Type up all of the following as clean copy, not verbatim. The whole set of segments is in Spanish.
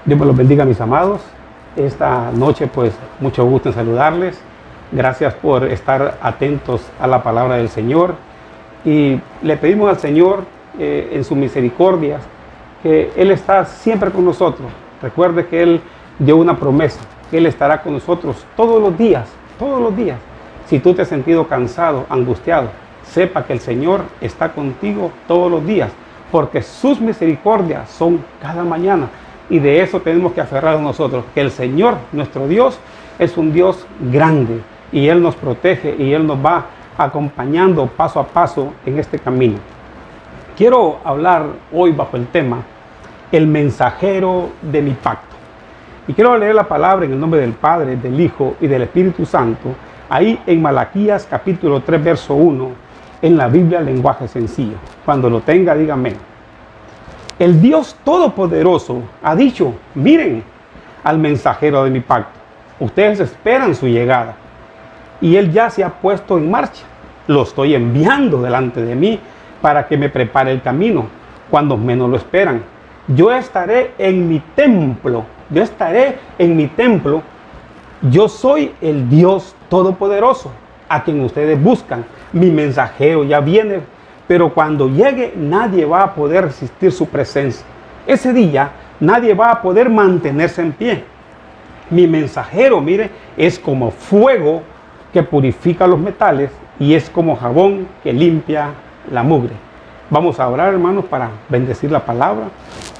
Dios me los bendiga, mis amados. Esta noche, pues, mucho gusto en saludarles. Gracias por estar atentos a la palabra del Señor. Y le pedimos al Señor, en su misericordia, que Él está siempre con nosotros. Recuerde que Él dio una promesa, que Él estará con nosotros todos los días, todos los días. Si tú te has sentido cansado, angustiado, sepa que el Señor está contigo todos los días, porque sus misericordias son cada mañana. Y de eso tenemos que aferrarnos nosotros, que el Señor, nuestro Dios, es un Dios grande y Él nos protege y Él nos va acompañando paso a paso en este camino. Quiero hablar hoy bajo el tema, el mensajero de mi pacto. Y quiero leer la palabra en el nombre del Padre, del Hijo y del Espíritu Santo, ahí en Malaquías capítulo 3, verso 1, en la Biblia lenguaje sencillo. Cuando lo tenga, dígame. El Dios Todopoderoso ha dicho, miren al mensajero de mi pacto. Ustedes esperan su llegada y Él ya se ha puesto en marcha. Lo estoy enviando delante de mí para que me prepare el camino cuando menos lo esperan. Yo estaré en mi templo. Yo estaré en mi templo. Yo soy el Dios Todopoderoso a quien ustedes buscan. Mi mensajero ya viene, pero cuando llegue nadie va a poder resistir su presencia. Ese día nadie va a poder mantenerse en pie. Mi mensajero, mire, es como fuego que purifica los metales y es como jabón que limpia la mugre. Vamos a orar, hermanos, para bendecir la palabra.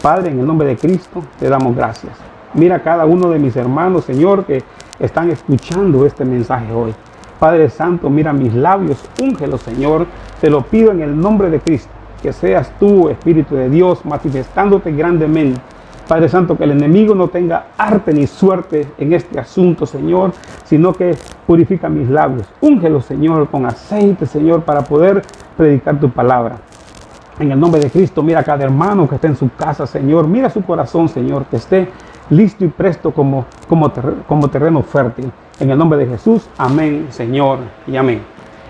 Padre, en el nombre de Cristo, te damos gracias. Mira a cada uno de mis hermanos, Señor, que están escuchando este mensaje hoy. Padre Santo, mira mis labios, úngelos, Señor. Te lo pido en el nombre de Cristo, que seas tú, Espíritu de Dios, manifestándote grandemente. Padre Santo, que el enemigo no tenga arte ni suerte en este asunto, Señor, sino que purifica mis labios. Úngelos, Señor, con aceite, Señor, para poder predicar tu palabra. En el nombre de Cristo, mira a cada hermano que esté en su casa, Señor. Mira su corazón, Señor, que esté listo y presto como terreno fértil. En el nombre de Jesús, amén, Señor, y amén.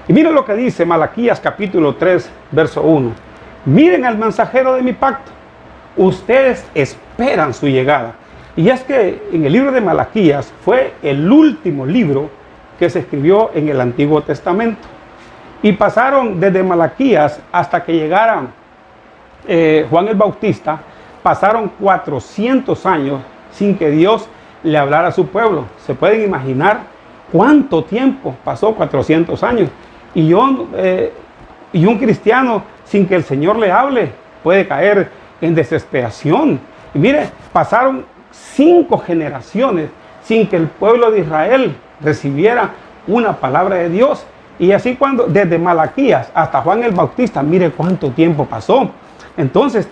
Y miren lo que dice Malaquías capítulo 3, verso 1. Miren al mensajero de mi pacto. Ustedes esperan su llegada. Y es que en el libro de Malaquías fue el último libro que se escribió en el Antiguo Testamento. Y pasaron desde Malaquías hasta que llegara Juan el Bautista, pasaron 400 años sin que Dios le hablara a su pueblo. ¿Se pueden imaginar cuánto tiempo pasó? 400 años. Y un cristiano sin que el Señor le hable puede caer en desesperación. Y mire, pasaron 5 generaciones sin que el pueblo de Israel recibiera una palabra de Dios. Y así desde Malaquías hasta Juan el Bautista, mire cuánto tiempo pasó. Entonces,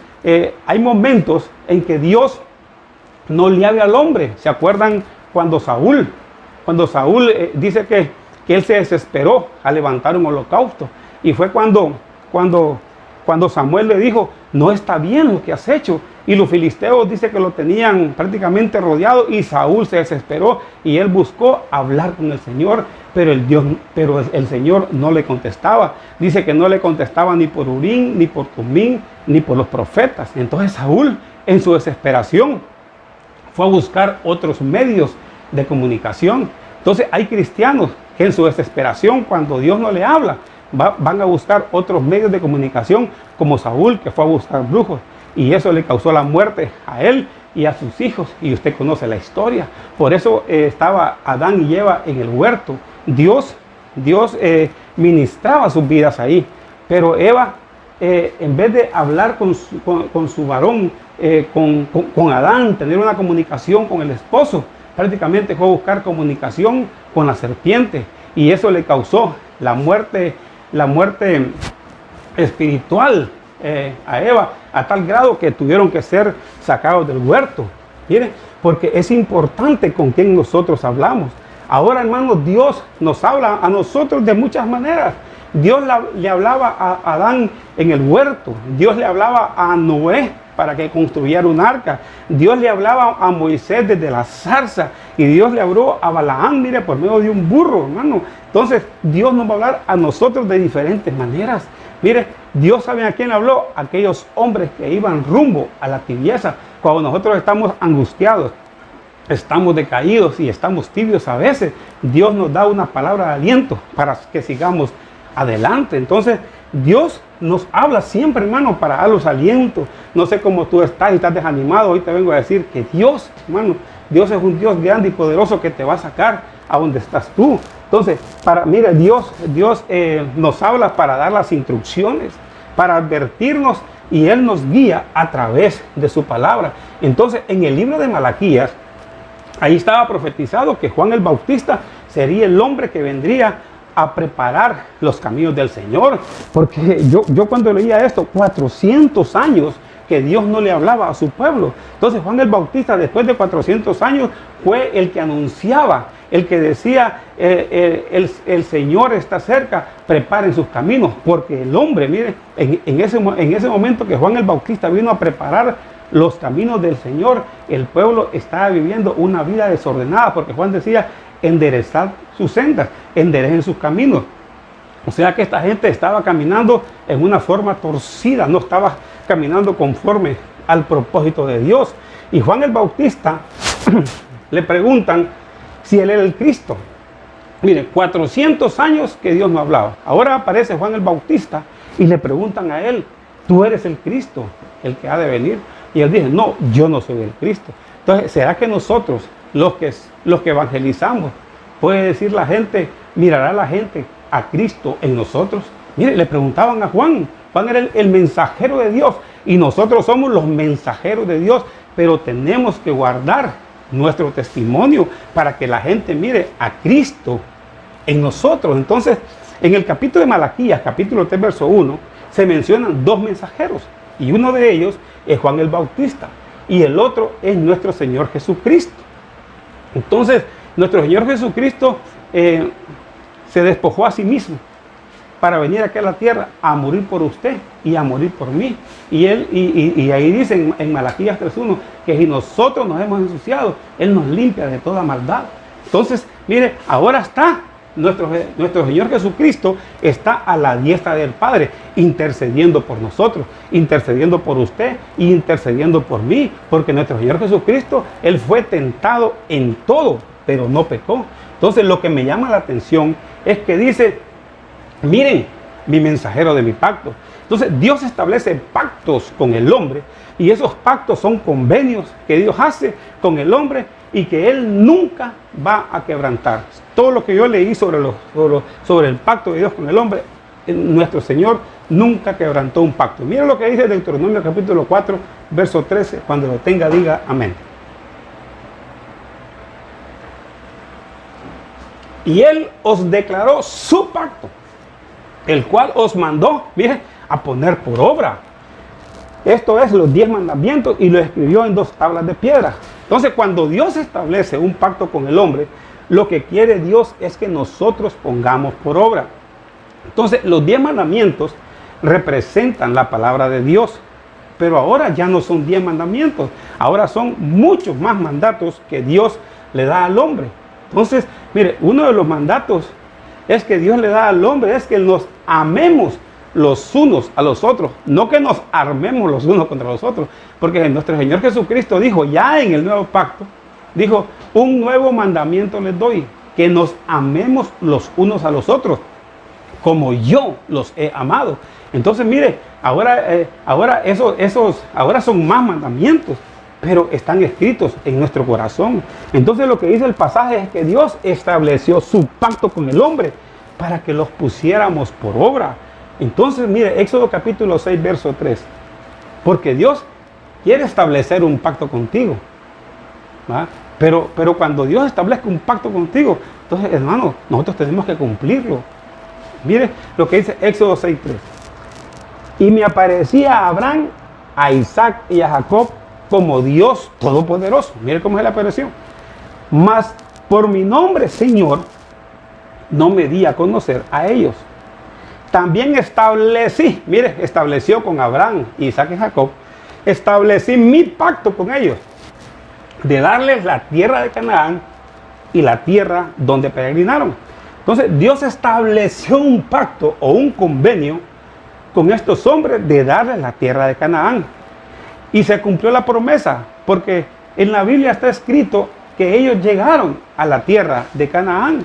hay momentos en que Dios no le habla al hombre. ¿Se acuerdan cuando Saúl dice que él se desesperó a levantar un holocausto? Y fue cuando Samuel le dijo, no está bien lo que has hecho. Y los filisteos dice que lo tenían prácticamente rodeado y Saúl se desesperó y él buscó hablar con el Señor, pero el Señor no le contestaba. Dice que no le contestaba ni por Urín, ni por Tumín, ni por los profetas. Entonces Saúl, en su desesperación, fue a buscar otros medios de comunicación. Entonces hay cristianos que en su desesperación, cuando Dios no le habla, van a buscar otros medios de comunicación, como Saúl, que fue a buscar brujos. Y eso le causó la muerte a él y a sus hijos. Y usted conoce la historia. Por eso estaba Adán y Eva en el huerto. Dios ministraba sus vidas ahí. Pero Eva, en vez de hablar con su varón, con Adán, tener una comunicación con el esposo, prácticamente fue a buscar comunicación con la serpiente. Y eso le causó la muerte espiritual a Eva, a tal grado que tuvieron que ser sacados del huerto. Miren, porque es importante con quién nosotros hablamos. Ahora, hermanos, Dios nos habla a nosotros de muchas maneras. Dios le hablaba a Adán en el huerto. Dios le hablaba a Noé para que construyera un arca. Dios le hablaba a Moisés desde la zarza. Y Dios le habló a Balaam, mire, por medio de un burro, hermano. Entonces, Dios nos va a hablar a nosotros de diferentes maneras. Mire, Dios sabe a quién habló, aquellos hombres que iban rumbo a la tibieza, cuando nosotros estamos angustiados, estamos decaídos y estamos tibios a veces, Dios nos da una palabra de aliento para que sigamos adelante. Entonces, Dios nos habla siempre, hermano, para darnos aliento. No sé cómo tú estás y estás desanimado. Hoy te vengo a decir que Dios, hermano, Dios es un Dios grande y poderoso que te va a sacar a donde estás tú. Entonces, mira, Dios nos habla para dar las instrucciones, para advertirnos, y Él nos guía a través de su palabra. Entonces, en el libro de Malaquías, ahí estaba profetizado que Juan el Bautista sería el hombre que vendría a preparar los caminos del Señor. Porque yo cuando leía esto, 400 años que Dios no le hablaba a su pueblo. Entonces Juan el Bautista, después de 400 años, fue el que anunciaba, el que decía, el Señor está cerca, preparen sus caminos. Porque el hombre, mire, en ese momento que Juan el Bautista vino a preparar los caminos del Señor, el pueblo estaba viviendo una vida desordenada, porque Juan decía, enderezad sus sendas, enderecen sus caminos. O sea que esta gente estaba caminando en una forma torcida, no estaba caminando conforme al propósito de Dios. Y Juan el Bautista le preguntan si él era el Cristo. Mire, 400 años que Dios no hablaba. Ahora aparece Juan el Bautista y le preguntan a él, ¿tú eres el Cristo, el que ha de venir? Y él dice, no, yo no soy el Cristo. Entonces, ¿será que nosotros, los que evangelizamos, puede decir la gente, mirará la gente a Cristo en nosotros? Mire, le preguntaban a Juan. Juan era el mensajero de Dios y nosotros somos los mensajeros de Dios, pero tenemos que guardar nuestro testimonio para que la gente mire a Cristo en nosotros. Entonces, en el capítulo de Malaquías, capítulo 3, verso 1, se mencionan dos mensajeros y uno de ellos es Juan el Bautista y el otro es nuestro Señor Jesucristo. Entonces, nuestro Señor Jesucristo se despojó a sí mismo para venir aquí a la tierra a morir por usted y a morir por mí. Y ahí dice en Malaquías 3:1 que si nosotros nos hemos ensuciado, Él nos limpia de toda maldad. Entonces, mire, ahora está nuestro Señor Jesucristo, está a la diestra del Padre, intercediendo por nosotros, intercediendo por usted y intercediendo por mí, porque nuestro Señor Jesucristo, Él fue tentado en todo, pero no pecó. Entonces, lo que me llama la atención es que dice, miren, mi mensajero de mi pacto. Entonces, Dios establece pactos con el hombre y esos pactos son convenios que Dios hace con el hombre y que Él nunca va a quebrantar. Todo lo que yo leí sobre el pacto de Dios con el hombre, nuestro Señor nunca quebrantó un pacto. Miren lo que dice Deuteronomio capítulo 4, verso 13. Cuando lo tenga, diga amén. Y Él os declaró su pacto, el cual os mandó, mire, a poner por obra. Esto es los 10 mandamientos y lo escribió en 2 tablas de piedra. Entonces, cuando Dios establece un pacto con el hombre, lo que quiere Dios es que nosotros pongamos por obra. Entonces, los 10 mandamientos representan la palabra de Dios, pero ahora ya no son 10 mandamientos, ahora son muchos más mandatos que Dios le da al hombre. Entonces, mire, uno de los mandatos es que Dios le da al hombre, es que nos amemos los unos a los otros, no que nos armemos los unos contra los otros, porque nuestro Señor Jesucristo dijo ya en el nuevo pacto, dijo, un nuevo mandamiento les doy, que nos amemos los unos a los otros, como yo los he amado. Entonces, mire, ahora son más mandamientos, pero están escritos en nuestro corazón. Entonces, lo que dice el pasaje es que Dios estableció su pacto con el hombre para que los pusiéramos por obra. Entonces, mire, Éxodo capítulo 6, verso 3. Porque Dios quiere establecer un pacto contigo, ¿va? Pero cuando Dios establezca un pacto contigo, entonces, hermano, nosotros tenemos que cumplirlo. Mire lo que dice Éxodo 6, 3. Y me aparecía a Abraham, a Isaac y a Jacob como Dios Todopoderoso. Mire cómo se le apareció. Mas por mi nombre, Señor, no me di a conocer a ellos. También establecí, mire, estableció con Abraham, Isaac y Jacob, establecí mi pacto con ellos, de darles la tierra de Canaán y la tierra donde peregrinaron. Entonces, Dios estableció un pacto o un convenio con estos hombres de darles la tierra de Canaán. Y se cumplió la promesa, porque en la Biblia está escrito que ellos llegaron a la tierra de Canaán.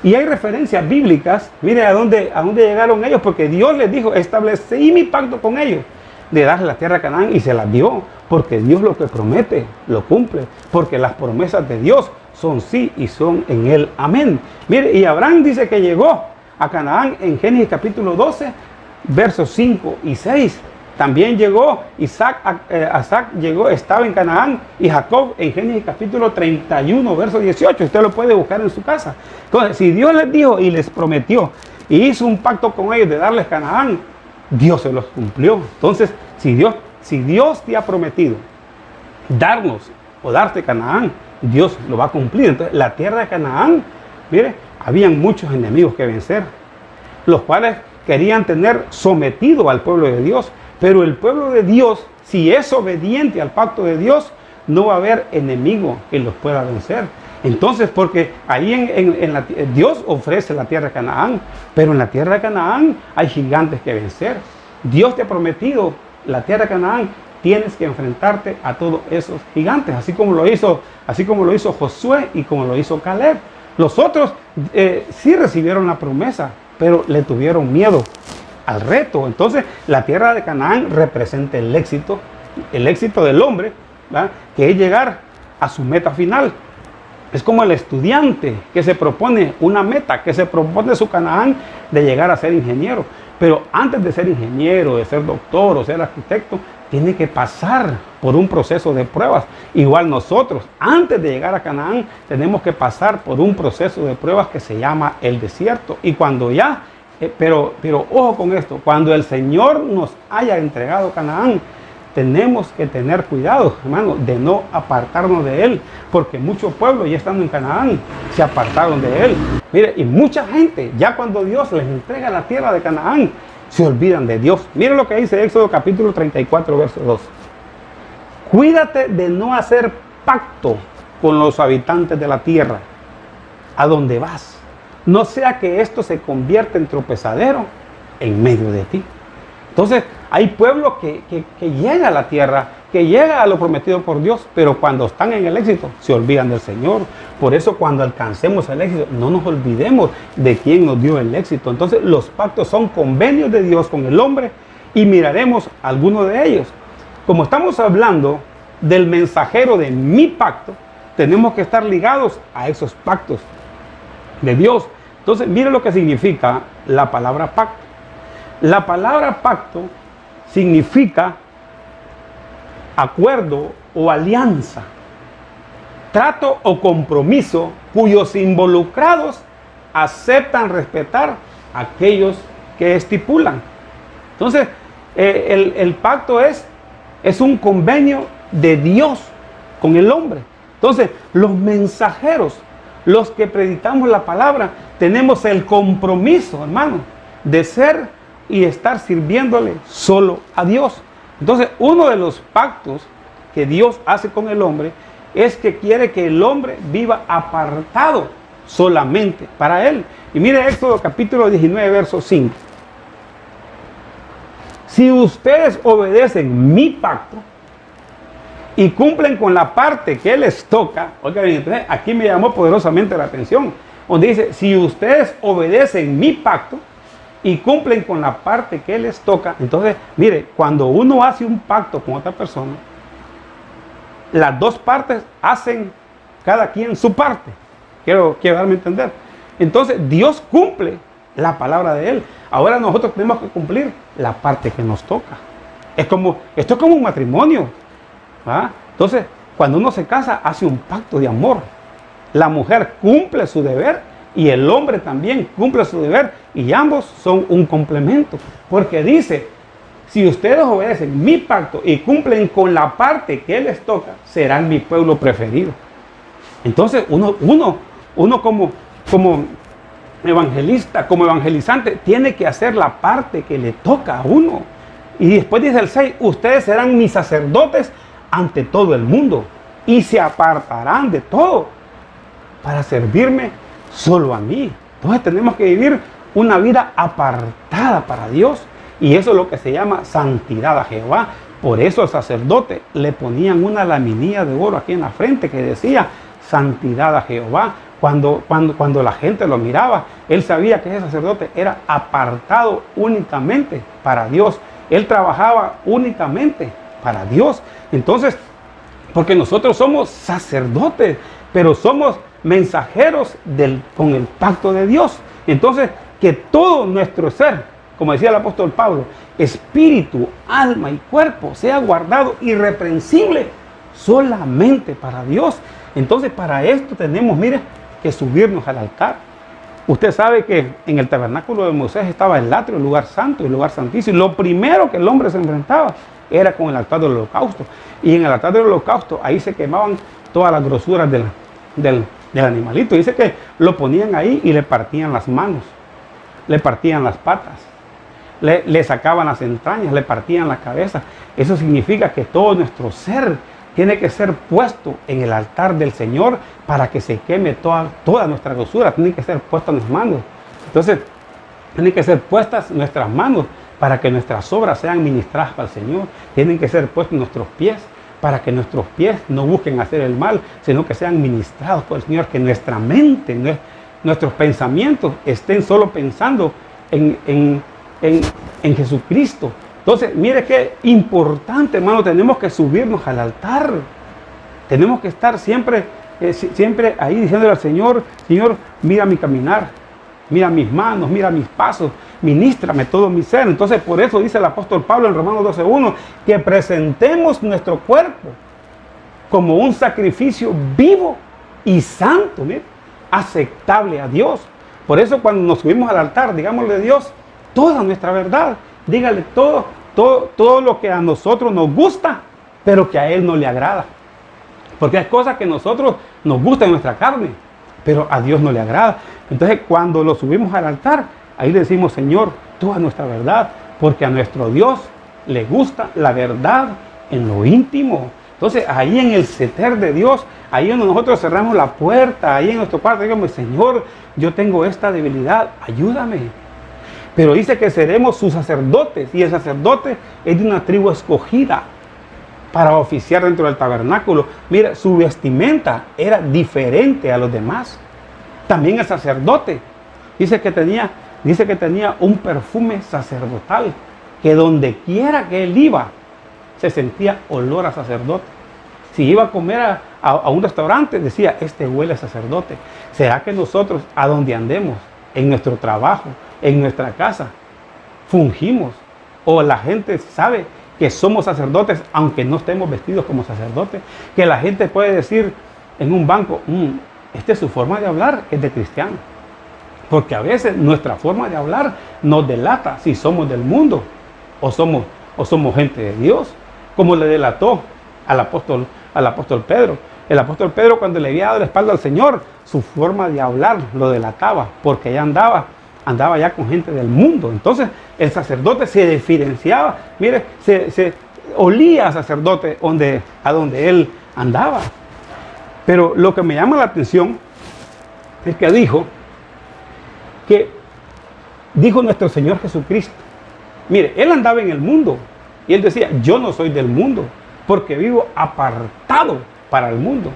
Y hay referencias bíblicas, mire a dónde llegaron ellos, porque Dios les dijo, establecí mi pacto con ellos, de darle la tierra de Canaán, y se las dio, porque Dios lo que promete, lo cumple, porque las promesas de Dios son sí y son en él amén. Mire, y Abraham dice que llegó a Canaán en Génesis capítulo 12, versos 5 y 6. También llegó Isaac llegó, estaba en Canaán, y Jacob en Génesis capítulo 31, verso 18. Usted lo puede buscar en su casa. Entonces, si Dios les dijo y les prometió y hizo un pacto con ellos de darles Canaán, Dios se los cumplió. Entonces, si Dios te ha prometido darnos o darte Canaán, Dios lo va a cumplir. Entonces, la tierra de Canaán, mire, habían muchos enemigos que vencer, los cuales querían tener sometido al pueblo de Dios. Pero el pueblo de Dios, si es obediente al pacto de Dios, no va a haber enemigo que los pueda vencer. Entonces, porque ahí Dios ofrece la tierra de Canaán, pero en la tierra de Canaán hay gigantes que vencer. Dios te ha prometido la tierra de Canaán, tienes que enfrentarte a todos esos gigantes, así como lo hizo Josué y como lo hizo Caleb. Los otros sí recibieron la promesa, pero le tuvieron miedo al reto. Entonces, la tierra de Canaán representa el éxito del hombre, ¿verdad?, que es llegar a su meta final. Es como el estudiante que se propone una meta, que se propone su Canaán de llegar a ser ingeniero. Pero antes de ser ingeniero, de ser doctor o ser arquitecto, tiene que pasar por un proceso de pruebas. Igual nosotros, antes de llegar a Canaán, tenemos que pasar por un proceso de pruebas que se llama el desierto. Y cuando ya pero ojo con esto, cuando el Señor nos haya entregado Canaán, tenemos que tener cuidado, hermano, de no apartarnos de Él, porque muchos pueblos ya estando en Canaán se apartaron de Él. Mire, y mucha gente, ya cuando Dios les entrega la tierra de Canaán, se olvidan de Dios. Mire lo que dice Éxodo capítulo 34, verso 2. Cuídate de no hacer pacto con los habitantes de la tierra a donde vas. No sea que esto se convierta en tropezadero en medio de ti. Entonces, hay pueblos que llegan a la tierra, que llegan a lo prometido por Dios, pero cuando están en el éxito, se olvidan del Señor. Por eso, cuando alcancemos el éxito, no nos olvidemos de quién nos dio el éxito. Entonces, los pactos son convenios de Dios con el hombre, y miraremos algunos de ellos. Como estamos hablando del mensajero de mi pacto, tenemos que estar ligados a esos pactos de Dios. Entonces, mire lo que significa la palabra pacto. La palabra pacto significa acuerdo o alianza, trato o compromiso cuyos involucrados aceptan respetar a aquellos que estipulan. Entonces, el pacto es un convenio de Dios con el hombre. Entonces, los mensajeros, los que predicamos la palabra, tenemos el compromiso, hermano, de ser y estar sirviéndole solo a Dios. Entonces, uno de los pactos que Dios hace con el hombre es que quiere que el hombre viva apartado solamente para Él. Y mire Éxodo capítulo 19, verso 5. Si ustedes obedecen mi pacto y cumplen con la parte que les toca, oigan, entonces aquí me llamó poderosamente la atención, donde dice, si ustedes obedecen mi pacto y cumplen con la parte que les toca. Entonces, mire, cuando uno hace un pacto con otra persona, las dos partes hacen cada quien su parte. Quiero darme a entender. Entonces, Dios cumple la palabra de Él. Ahora nosotros tenemos que cumplir la parte que nos toca. Esto es como un matrimonio, ¿verdad? Entonces, cuando uno se casa, hace un pacto de amor. La mujer cumple su deber y el hombre también cumple su deber, y ambos son un complemento, porque dice, si ustedes obedecen mi pacto y cumplen con la parte que les toca, serán mi pueblo preferido. Entonces uno como evangelista, como evangelizante, tiene que hacer la parte que le toca a uno. Y después dice el 6, ustedes serán mis sacerdotes ante todo el mundo y se apartarán de todo para servirme solo a mí. Entonces tenemos que vivir una vida apartada para Dios, y eso es lo que se llama santidad a Jehová. Por eso al sacerdote le ponían una laminilla de oro aquí en la frente que decía santidad a Jehová. Cuando la gente lo miraba, él sabía que ese sacerdote era apartado únicamente para Dios. Él trabajaba únicamente para Dios. Entonces, porque nosotros somos sacerdotes, pero somos mensajeros con el pacto de Dios. Entonces, que todo nuestro ser, como decía el apóstol Pablo, espíritu, alma y cuerpo sea guardado irreprensible solamente para Dios. Entonces, para esto tenemos, mire, que subirnos al altar. Usted sabe que en el tabernáculo de Moisés estaba el atrio, el lugar santo y el lugar santísimo. Y lo primero que el hombre se enfrentaba era con el altar del holocausto. Y en el altar del holocausto, ahí se quemaban todas las grosuras del animalito. Dice que lo ponían ahí y le partían las manos, le partían las patas, le sacaban las entrañas, le partían la cabeza. Eso significa que todo nuestro ser tiene que ser puesto en el altar del Señor para que se queme toda nuestra grosura. Tiene que ser puesta en las manos. Entonces, tienen que ser puestas nuestras manos para que nuestras obras sean ministradas al Señor. Tienen que ser puestos nuestros pies para que nuestros pies no busquen hacer el mal, sino que sean ministrados por el Señor. Que nuestra mente, nuestros pensamientos estén solo pensando en Jesucristo. Entonces, mire qué importante, hermano, tenemos que subirnos al altar. Tenemos que estar siempre ahí diciéndole al Señor, Señor, mira mi caminar, mira mis manos, mira mis pasos, ministrame todo mi ser. Entonces, por eso dice el apóstol Pablo en Romanos 12:1, que presentemos nuestro cuerpo como un sacrificio vivo y santo, mire, aceptable a Dios. Por eso cuando nos subimos al altar, digámosle a Dios toda nuestra verdad. Dígale todo lo que a nosotros nos gusta, pero que a Él no le agrada. Porque hay cosas que a nosotros nos gustan en nuestra carne, pero a Dios no le agrada. Entonces, cuando lo subimos al altar, ahí le decimos, Señor, toda nuestra verdad, porque a nuestro Dios le gusta la verdad en lo íntimo. Entonces, ahí en el seter de Dios, ahí donde nosotros cerramos la puerta, ahí en nuestro cuarto, digamos, Señor, yo tengo esta debilidad, ayúdame. Pero dice que seremos sus sacerdotes, y el sacerdote es de una tribu escogida para oficiar dentro del tabernáculo. Mira, su vestimenta era diferente a los demás. También el sacerdote dice que tenía un perfume sacerdotal, que donde quiera que él iba, se sentía olor a sacerdote. Si iba a comer a un restaurante, decía, este huele a sacerdote. ¿Será que nosotros, a donde andemos, en nuestro trabajo, en nuestra casa, fungimos? O la gente sabe que somos sacerdotes, aunque no estemos vestidos como sacerdotes. Que la gente puede decir en un banco, esta es su forma de hablar, es de cristiano. Porque a veces nuestra forma de hablar nos delata si somos del mundo o somos gente de Dios. Como le delató al apóstol Pedro. El apóstol Pedro, cuando le había dado la espalda al Señor, su forma de hablar lo delataba, porque ya andaba ya con gente del mundo. Entonces el sacerdote se diferenciaba, mire, se olía a sacerdote a donde él andaba. Pero lo que me llama la atención es que dijo nuestro Señor Jesucristo. Mire, él andaba en el mundo y él decía, yo no soy del mundo, porque vivo apartado para el mundo.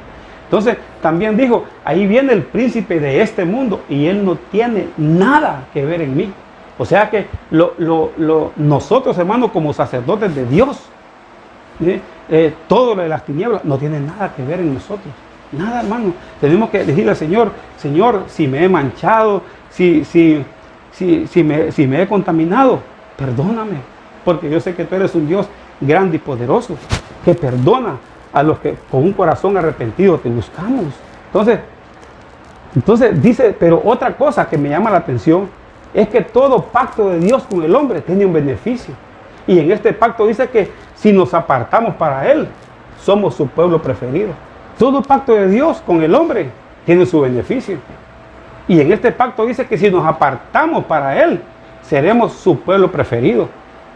Entonces también dijo, ahí viene el príncipe de este mundo y él no tiene nada que ver en mí. O sea que nosotros, hermanos, como sacerdotes de Dios, todo lo de las tinieblas no tiene nada que ver en nosotros. Nada, hermano. Tenemos que decirle al Señor, Señor, si me he manchado, si me he contaminado, perdóname, porque yo sé que tú eres un Dios grande y poderoso, que perdona a los que con un corazón arrepentido te buscamos. Entonces dice, pero otra cosa que me llama la atención es que todo pacto de Dios con el hombre tiene un beneficio. Y en este pacto dice que si nos apartamos para Él, somos su pueblo preferido. Todo pacto de Dios con el hombre tiene su beneficio. Y en este pacto dice que si nos apartamos para Él, seremos su pueblo preferido.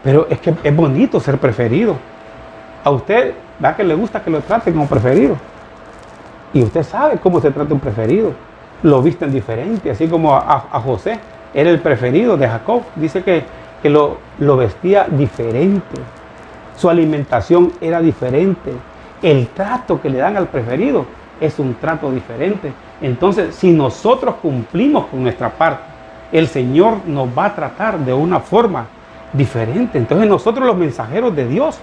Pero es que es bonito ser preferido. A usted, ¿verdad que le gusta que lo traten como preferido? Y usted sabe cómo se trata un preferido. Lo visten diferente, así como a José. Era el preferido de Jacob. Dice que lo vestía diferente. su alimentación era diferente, el trato que le dan al preferido es un trato diferente. Entonces, si nosotros cumplimos con nuestra parte, el Señor nos va a tratar de una forma diferente. Entonces, nosotros los mensajeros de Dios,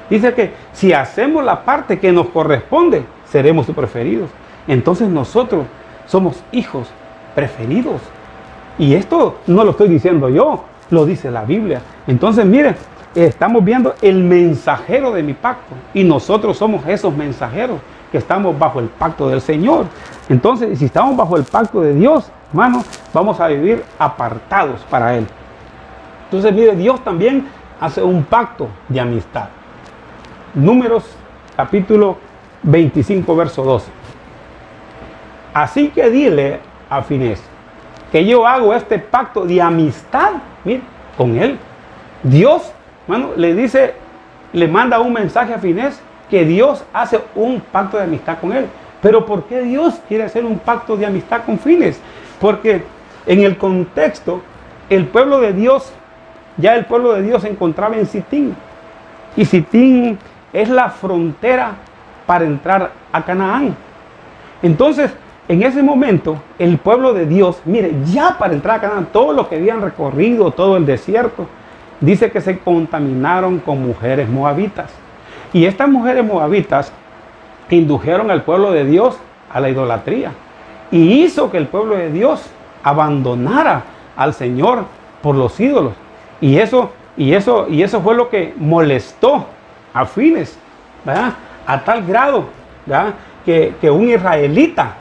dice que si hacemos la parte que nos corresponde, seremos sus preferidos. Entonces, nosotros somos hijos preferidos. Y esto no lo estoy diciendo yo, lo dice la Biblia. Entonces, miren, estamos viendo el mensajero de mi pacto. Y nosotros somos esos mensajeros que estamos bajo el pacto del Señor. Entonces, si estamos bajo el pacto de Dios, hermanos, vamos a vivir apartados para Él. Entonces, mire, Dios también hace un pacto de amistad. Números, capítulo 25, verso 12. Así que dile a Finés que yo hago este pacto de amistad, mire, con él. Dios, hermano, le dice, le manda un mensaje a Finés que Dios hace un pacto de amistad con él. Pero ¿por qué Dios quiere hacer un pacto de amistad con Finés? Porque en el contexto, el pueblo de Dios se encontraba en Sitín. Y Sitín es la frontera para entrar a Canaán. Entonces, en ese momento, el pueblo de Dios, mire, ya para entrar a Canaán, todo lo que habían recorrido, todo el desierto, dice que se contaminaron con mujeres moabitas. Y estas mujeres moabitas indujeron al pueblo de Dios a la idolatría. Y hizo que el pueblo de Dios abandonara al Señor por los ídolos. Y eso fue lo que molestó a Finés, ¿verdad? A tal grado, ¿verdad? Que un israelita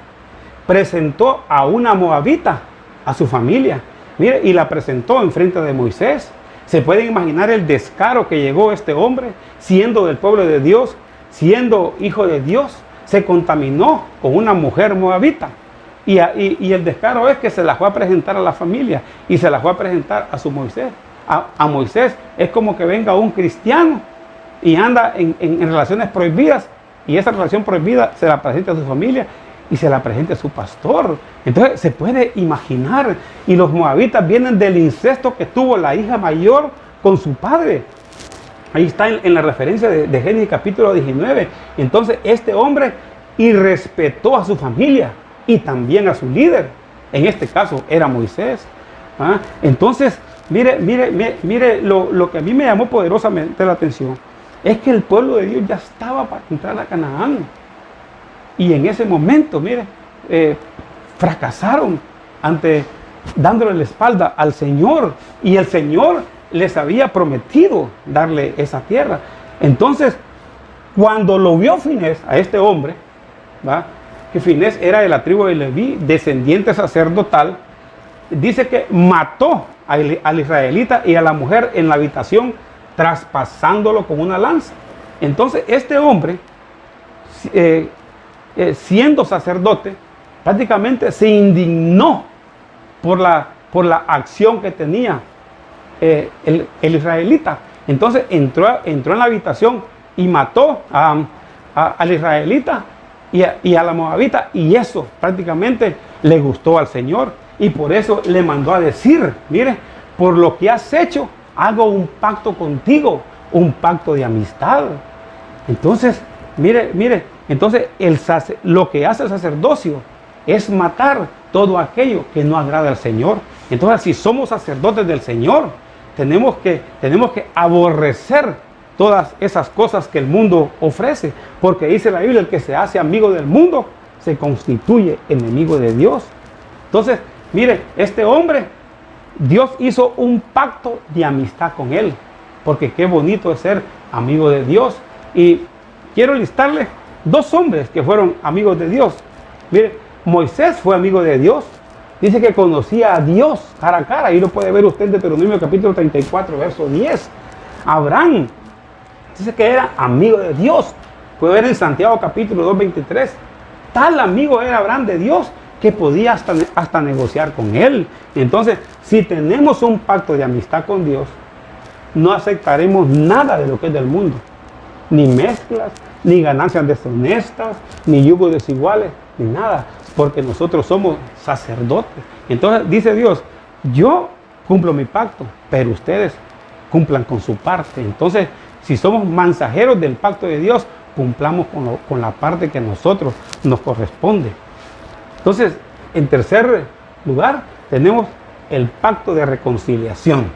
presentó a una moabita a su familia. Mire, y la presentó enfrente de Moisés. Se pueden imaginar el descaro que llegó este hombre, siendo del pueblo de Dios, siendo hijo de Dios, se contaminó con una mujer moabita. Y el descaro es que se la fue a presentar a la familia y se la fue a presentar a su Moisés. A Moisés es como que venga un cristiano y anda en relaciones prohibidas, y esa relación prohibida se la presenta a su familia y se la presenta a su pastor. Entonces se puede imaginar, y los moabitas vienen del incesto que tuvo la hija mayor con su padre. Ahí está en la referencia de Génesis capítulo 19. Entonces este hombre irrespetó a su familia y también a su líder. En este caso era Moisés. Entonces, mire lo que a mí me llamó poderosamente la atención es que el pueblo de Dios ya estaba para entrar a Canaán. Y en ese momento, fracasaron dándole la espalda al Señor. Y el Señor les había prometido darle esa tierra. Entonces, cuando lo vio Finés, a este hombre, que Finés era de la tribu de Leví, descendiente sacerdotal, dice que mató al israelita y a la mujer en la habitación, traspasándolo con una lanza. Entonces, este hombre, siendo sacerdote, prácticamente se indignó por la acción que tenía el israelita. Entonces entró en la habitación y mató al israelita y a la moabita, y eso prácticamente le gustó al Señor, y por eso le mandó a decir: mire, por lo que has hecho, hago un pacto contigo, un pacto de amistad. Entonces, mire, entonces lo que hace el sacerdocio es matar todo aquello que no agrada al Señor. Entonces, si somos sacerdotes del Señor, tenemos que aborrecer todas esas cosas que el mundo ofrece, porque dice la Biblia: el que se hace amigo del mundo se constituye enemigo de Dios. Entonces, mire, este hombre, Dios hizo un pacto de amistad con él, porque qué bonito es ser amigo de Dios. Y quiero listarle dos hombres que fueron amigos de Dios. Mire, Moisés fue amigo de Dios. Dice que conocía a Dios cara a cara. Ahí lo puede ver usted en Deuteronomio capítulo 34, verso 10. Abraham dice que era amigo de Dios. Puede ver en Santiago capítulo 2, 23. Tal amigo era Abraham de Dios que podía hasta negociar con él. Entonces, si tenemos un pacto de amistad con Dios, no aceptaremos nada de lo que es del mundo. Ni mezclas, ni ganancias deshonestas, ni yugos desiguales, ni nada. Porque nosotros somos sacerdotes. Entonces dice Dios: yo cumplo mi pacto, pero ustedes cumplan con su parte. Entonces Si somos mensajeros del pacto de Dios, cumplamos con la parte que a nosotros nos corresponde. Entonces, en tercer lugar, tenemos el pacto de reconciliación.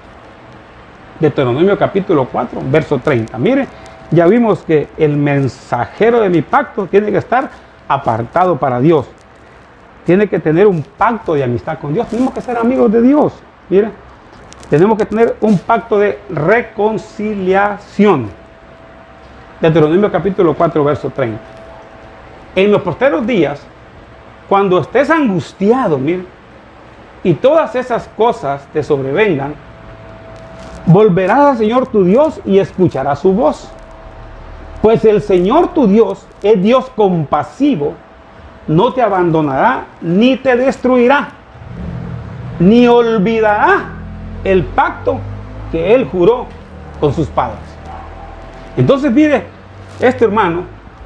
Deuteronomio capítulo 4, verso 30. Mire, ya vimos que el mensajero de mi pacto tiene que estar apartado para Dios. Tiene que tener un pacto de amistad con Dios. Tenemos que ser amigos de Dios. Mire, tenemos que tener un pacto de reconciliación. Deuteronomio capítulo 4, verso 30. En los posteros días, cuando estés angustiado, mire, y todas esas cosas te sobrevengan, volverás al Señor tu Dios y escucharás su voz. Pues el Señor tu Dios es Dios compasivo, no te abandonará ni te destruirá, ni olvidará el pacto que Él juró con sus padres. Entonces, mire, hermano,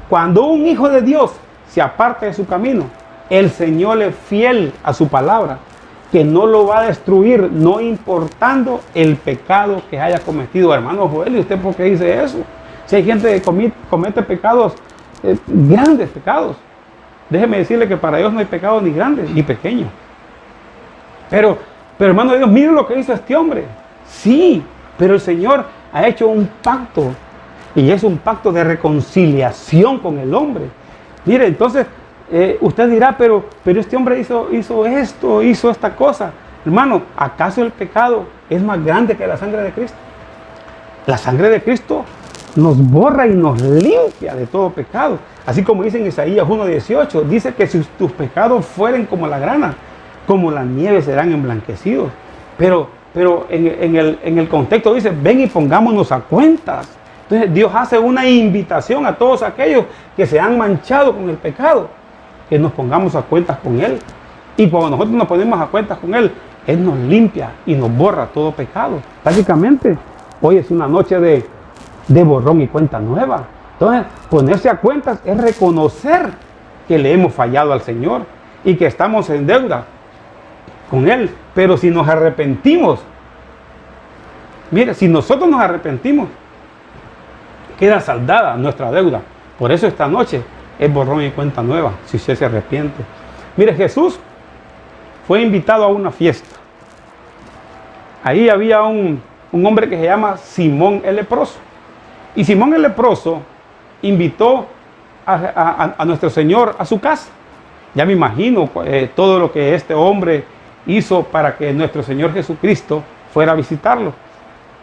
cuando un hijo de Dios se aparta de su camino, el Señor es fiel a su palabra, que no lo va a destruir, no importando el pecado que haya cometido. Hermano Joel, ¿y usted por qué dice eso? Si hay gente que comete pecados, grandes pecados. Déjeme decirle que para Dios no hay pecado ni grande ni pequeño. Pero hermano Dios, mire lo que hizo este hombre. Sí, pero el Señor ha hecho un pacto. Y es un pacto de reconciliación con el hombre. Mire, entonces, usted dirá, pero este hombre hizo esto, hizo esta cosa. Hermano, ¿acaso el pecado es más grande que la sangre de Cristo? La sangre de Cristo nos borra y nos limpia de todo pecado. Así como dice en Isaías 1:18, dice que si tus pecados fueren como la grana, como la nieve serán emblanquecidos. Pero en el contexto dice, ven y pongámonos a cuentas. Entonces Dios hace una invitación a todos aquellos que se han manchado con el pecado, que nos pongamos a cuentas con Él. Y cuando nosotros nos ponemos a cuentas con Él, Él nos limpia y nos borra todo pecado. Básicamente, hoy es una noche de borrón y cuenta nueva. Entonces, ponerse a cuentas es reconocer que le hemos fallado al Señor y que estamos en deuda con Él. Pero si nos arrepentimos, mire, si nosotros nos arrepentimos, queda saldada nuestra deuda. Por eso esta noche es borrón y cuenta nueva, si usted se arrepiente. Mire, Jesús fue invitado a una fiesta. Ahí había un hombre que se llama Simón el leproso. Y Simón el leproso invitó a nuestro Señor a su casa. Ya me imagino todo lo que este hombre hizo para que nuestro Señor Jesucristo fuera a visitarlo.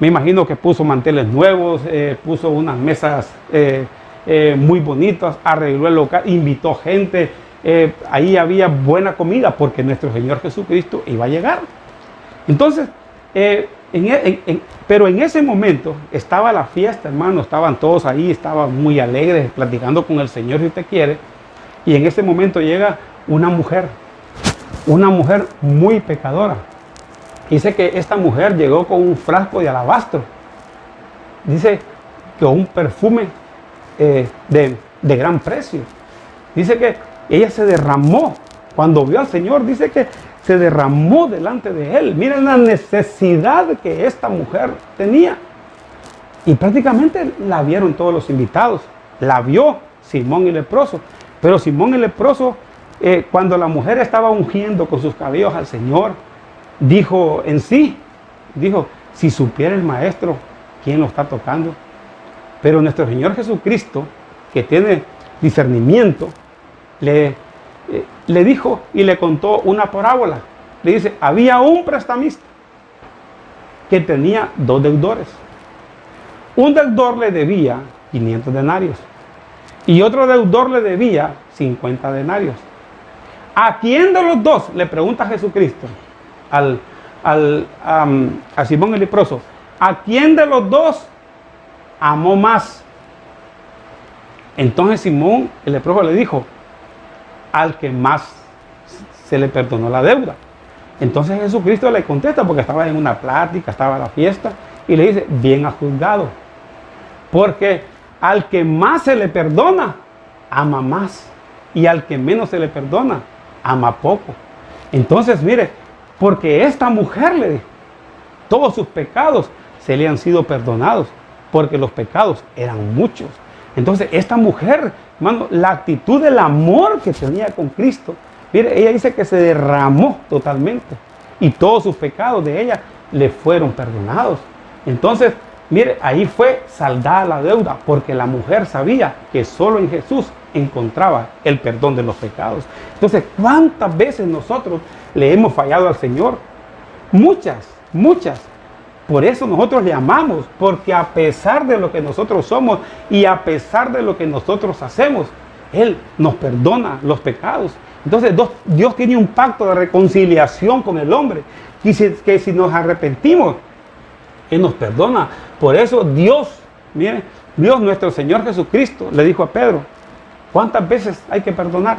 Me imagino que puso manteles nuevos, puso unas mesas muy bonitas, arregló el local, invitó gente. Ahí había buena comida porque nuestro Señor Jesucristo iba a llegar. Entonces, pero en ese momento estaba la fiesta, hermano, estaban todos ahí, estaban muy alegres, platicando con el Señor si usted quiere. Y en ese momento llega una mujer muy pecadora. Dice que esta mujer llegó con un frasco de alabastro. Dice que un perfume de gran precio. Dice que ella se derramó. Cuando vio al Señor, dice que se derramó delante de Él. Miren la necesidad que esta mujer tenía. Y prácticamente la vieron todos los invitados. La vio Simón el leproso. Pero Simón el leproso, cuando la mujer estaba ungiendo con sus cabellos al Señor, dijo en sí, si supiera el maestro quién lo está tocando. Pero nuestro Señor Jesucristo, que tiene discernimiento, le dijo y le contó una parábola. Le dice, había un prestamista que tenía 2 deudores. Un deudor le debía 500 denarios y otro deudor le debía 50 denarios. ¿A quién de los dos? Le pregunta Jesucristo a Simón el leproso. ¿A quién de los dos amó más? Entonces Simón el leproso le dijo, al que más se le perdonó la deuda. Entonces Jesucristo le contesta, porque estaba en una plática, estaba en la fiesta, y le dice, bien has juzgado, porque al que más se le perdona, ama más, y al que menos se le perdona, ama poco. Entonces, mire, porque esta mujer, le dijo, todos sus pecados se le han sido perdonados, porque los pecados eran muchos. Entonces esta mujer, hermano, la actitud del amor que tenía con Cristo, mire, ella dice que se derramó totalmente y todos sus pecados de ella le fueron perdonados. Entonces, mire, ahí fue saldada la deuda, porque la mujer sabía que solo en Jesús encontraba el perdón de los pecados. Entonces, ¿cuántas veces nosotros le hemos fallado al Señor? Muchas, muchas. Por eso nosotros le amamos, porque a pesar de lo que nosotros somos y a pesar de lo que nosotros hacemos, Él nos perdona los pecados. Entonces Dios tiene un pacto de reconciliación con el hombre, y que si nos arrepentimos, Él nos perdona. Por eso Dios, mire, Dios nuestro Señor Jesucristo le dijo a Pedro, ¿cuántas veces hay que perdonar?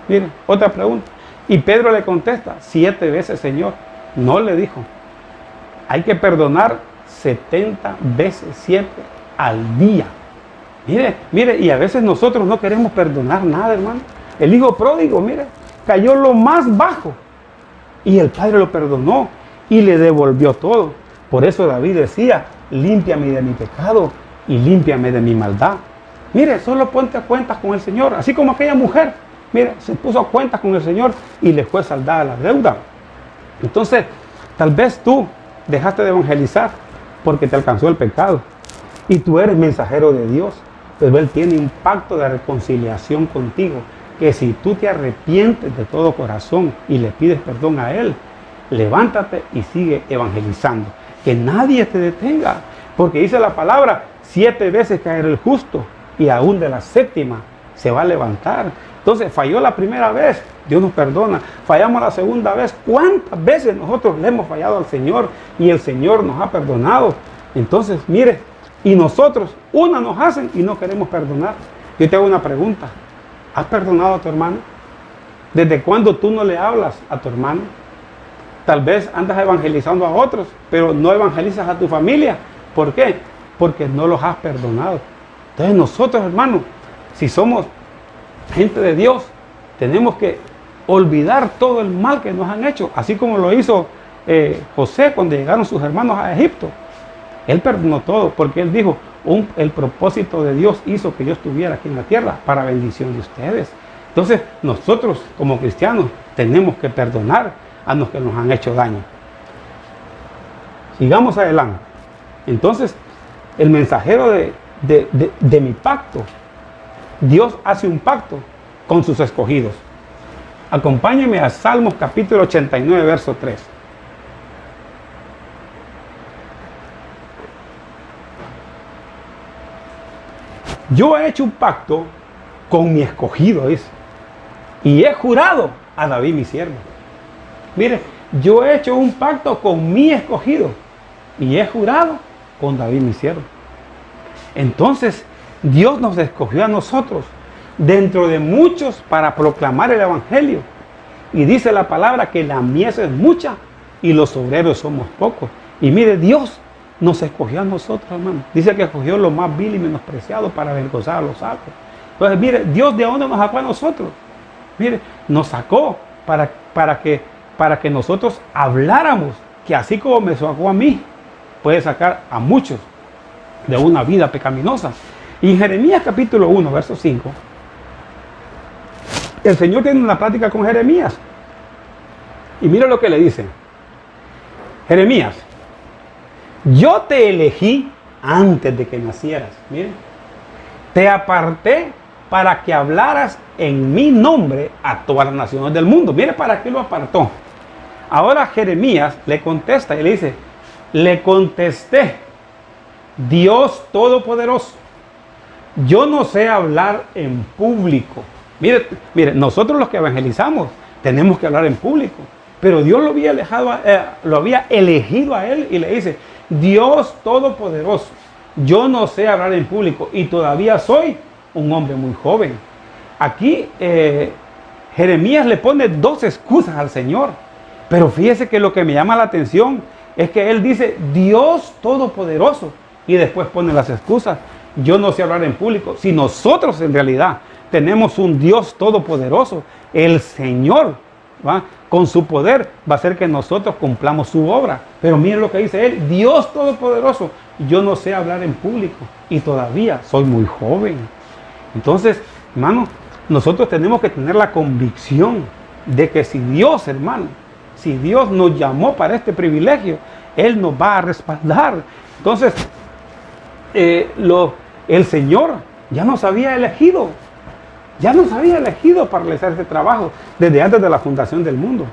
Mire, otra pregunta. Y Pedro le contesta, 7 veces, Señor. No, le dijo, hay que perdonar 70 veces 7 al día. Mire, mire, y a veces nosotros no queremos perdonar nada, hermano. El hijo pródigo, mire, cayó lo más bajo y el padre lo perdonó y le devolvió todo. Por eso David decía, límpiame de mi pecado y límpiame de mi maldad. Mire, solo ponte a cuentas con el Señor, así como aquella mujer, mire, se puso a cuentas con el Señor y le fue saldada la deuda. Entonces, tal vez tú dejaste de evangelizar porque te alcanzó el pecado y tú eres mensajero de Dios, pero Él tiene un pacto de reconciliación contigo, que si tú te arrepientes de todo corazón y le pides perdón a Él, levántate y sigue evangelizando. Que nadie te detenga, porque dice la palabra, 7 veces caerá el justo y aún de la 7ª se va a levantar. Entonces falló la primera vez, Dios nos perdona. Fallamos la segunda vez. ¿Cuántas veces nosotros le hemos fallado al Señor y el Señor nos ha perdonado? Entonces, mire, y nosotros, una nos hacen y no queremos perdonar. Yo te hago una pregunta. ¿Has perdonado a tu hermano? ¿Desde cuándo tú no le hablas a tu hermano? Tal vez andas evangelizando a otros, pero no evangelizas a tu familia. ¿Por qué? Porque no los has perdonado. Entonces nosotros, hermanos, si somos gente de Dios, tenemos que olvidar todo el mal que nos han hecho, así como lo hizo José cuando llegaron sus hermanos a Egipto. Él perdonó todo, porque él dijo, el propósito de Dios hizo que yo estuviera aquí en la tierra para bendición de ustedes. Entonces nosotros como cristianos tenemos que perdonar a los que nos han hecho daño. Sigamos adelante. Entonces, el mensajero de mi pacto, Dios hace un pacto con sus escogidos. Acompáñenme a Salmos capítulo 89, verso 3. Yo he hecho un pacto con mi escogido, dice, y he jurado a David mi siervo. Mire, yo he hecho un pacto con mi escogido y he jurado con David mi siervo. Entonces, Dios nos escogió a nosotros dentro de muchos para proclamar el evangelio. Y dice la palabra que la mies es mucha y los obreros somos pocos. Y mire, Dios nos escogió a nosotros, hermano. Dice que escogió lo más vil y menospreciado para avergonzar a los sabios. Entonces, mire, Dios de dónde nos sacó a nosotros. Mire, nos sacó para que nosotros habláramos, que así como me sacó a mí, puede sacar a muchos de una vida pecaminosa. Y en Jeremías capítulo 1, verso 5, el Señor tiene una plática con Jeremías. Y mira lo que le dice. Jeremías, yo te elegí antes de que nacieras. Mire, te aparté para que hablaras en mi nombre a todas las naciones del mundo. Mire para qué lo apartó. Ahora Jeremías le contesta y le dice, le contesté, Dios Todopoderoso, yo no sé hablar en público. Mire, nosotros los que evangelizamos tenemos que hablar en público, pero Dios lo había elegido a él y le dice, Dios Todopoderoso, yo no sé hablar en público y todavía soy un hombre muy joven. Aquí Jeremías le pone 2 excusas al Señor, pero fíjese que lo que me llama la atención es que él dice Dios Todopoderoso y después pone las excusas. Yo no sé hablar en público. Si nosotros en realidad tenemos un Dios Todopoderoso, el Señor, ¿va?, con su poder va a hacer que nosotros cumplamos su obra. Pero miren lo que dice él, Dios Todopoderoso, yo no sé hablar en público y todavía soy muy joven. Entonces, hermano, nosotros tenemos que tener la convicción de que si Dios, hermano, si Dios nos llamó para este privilegio, Él nos va a respaldar. Entonces, el Señor ya nos había elegido. Ya nos había elegido para realizar este trabajo desde antes de la fundación del mundo.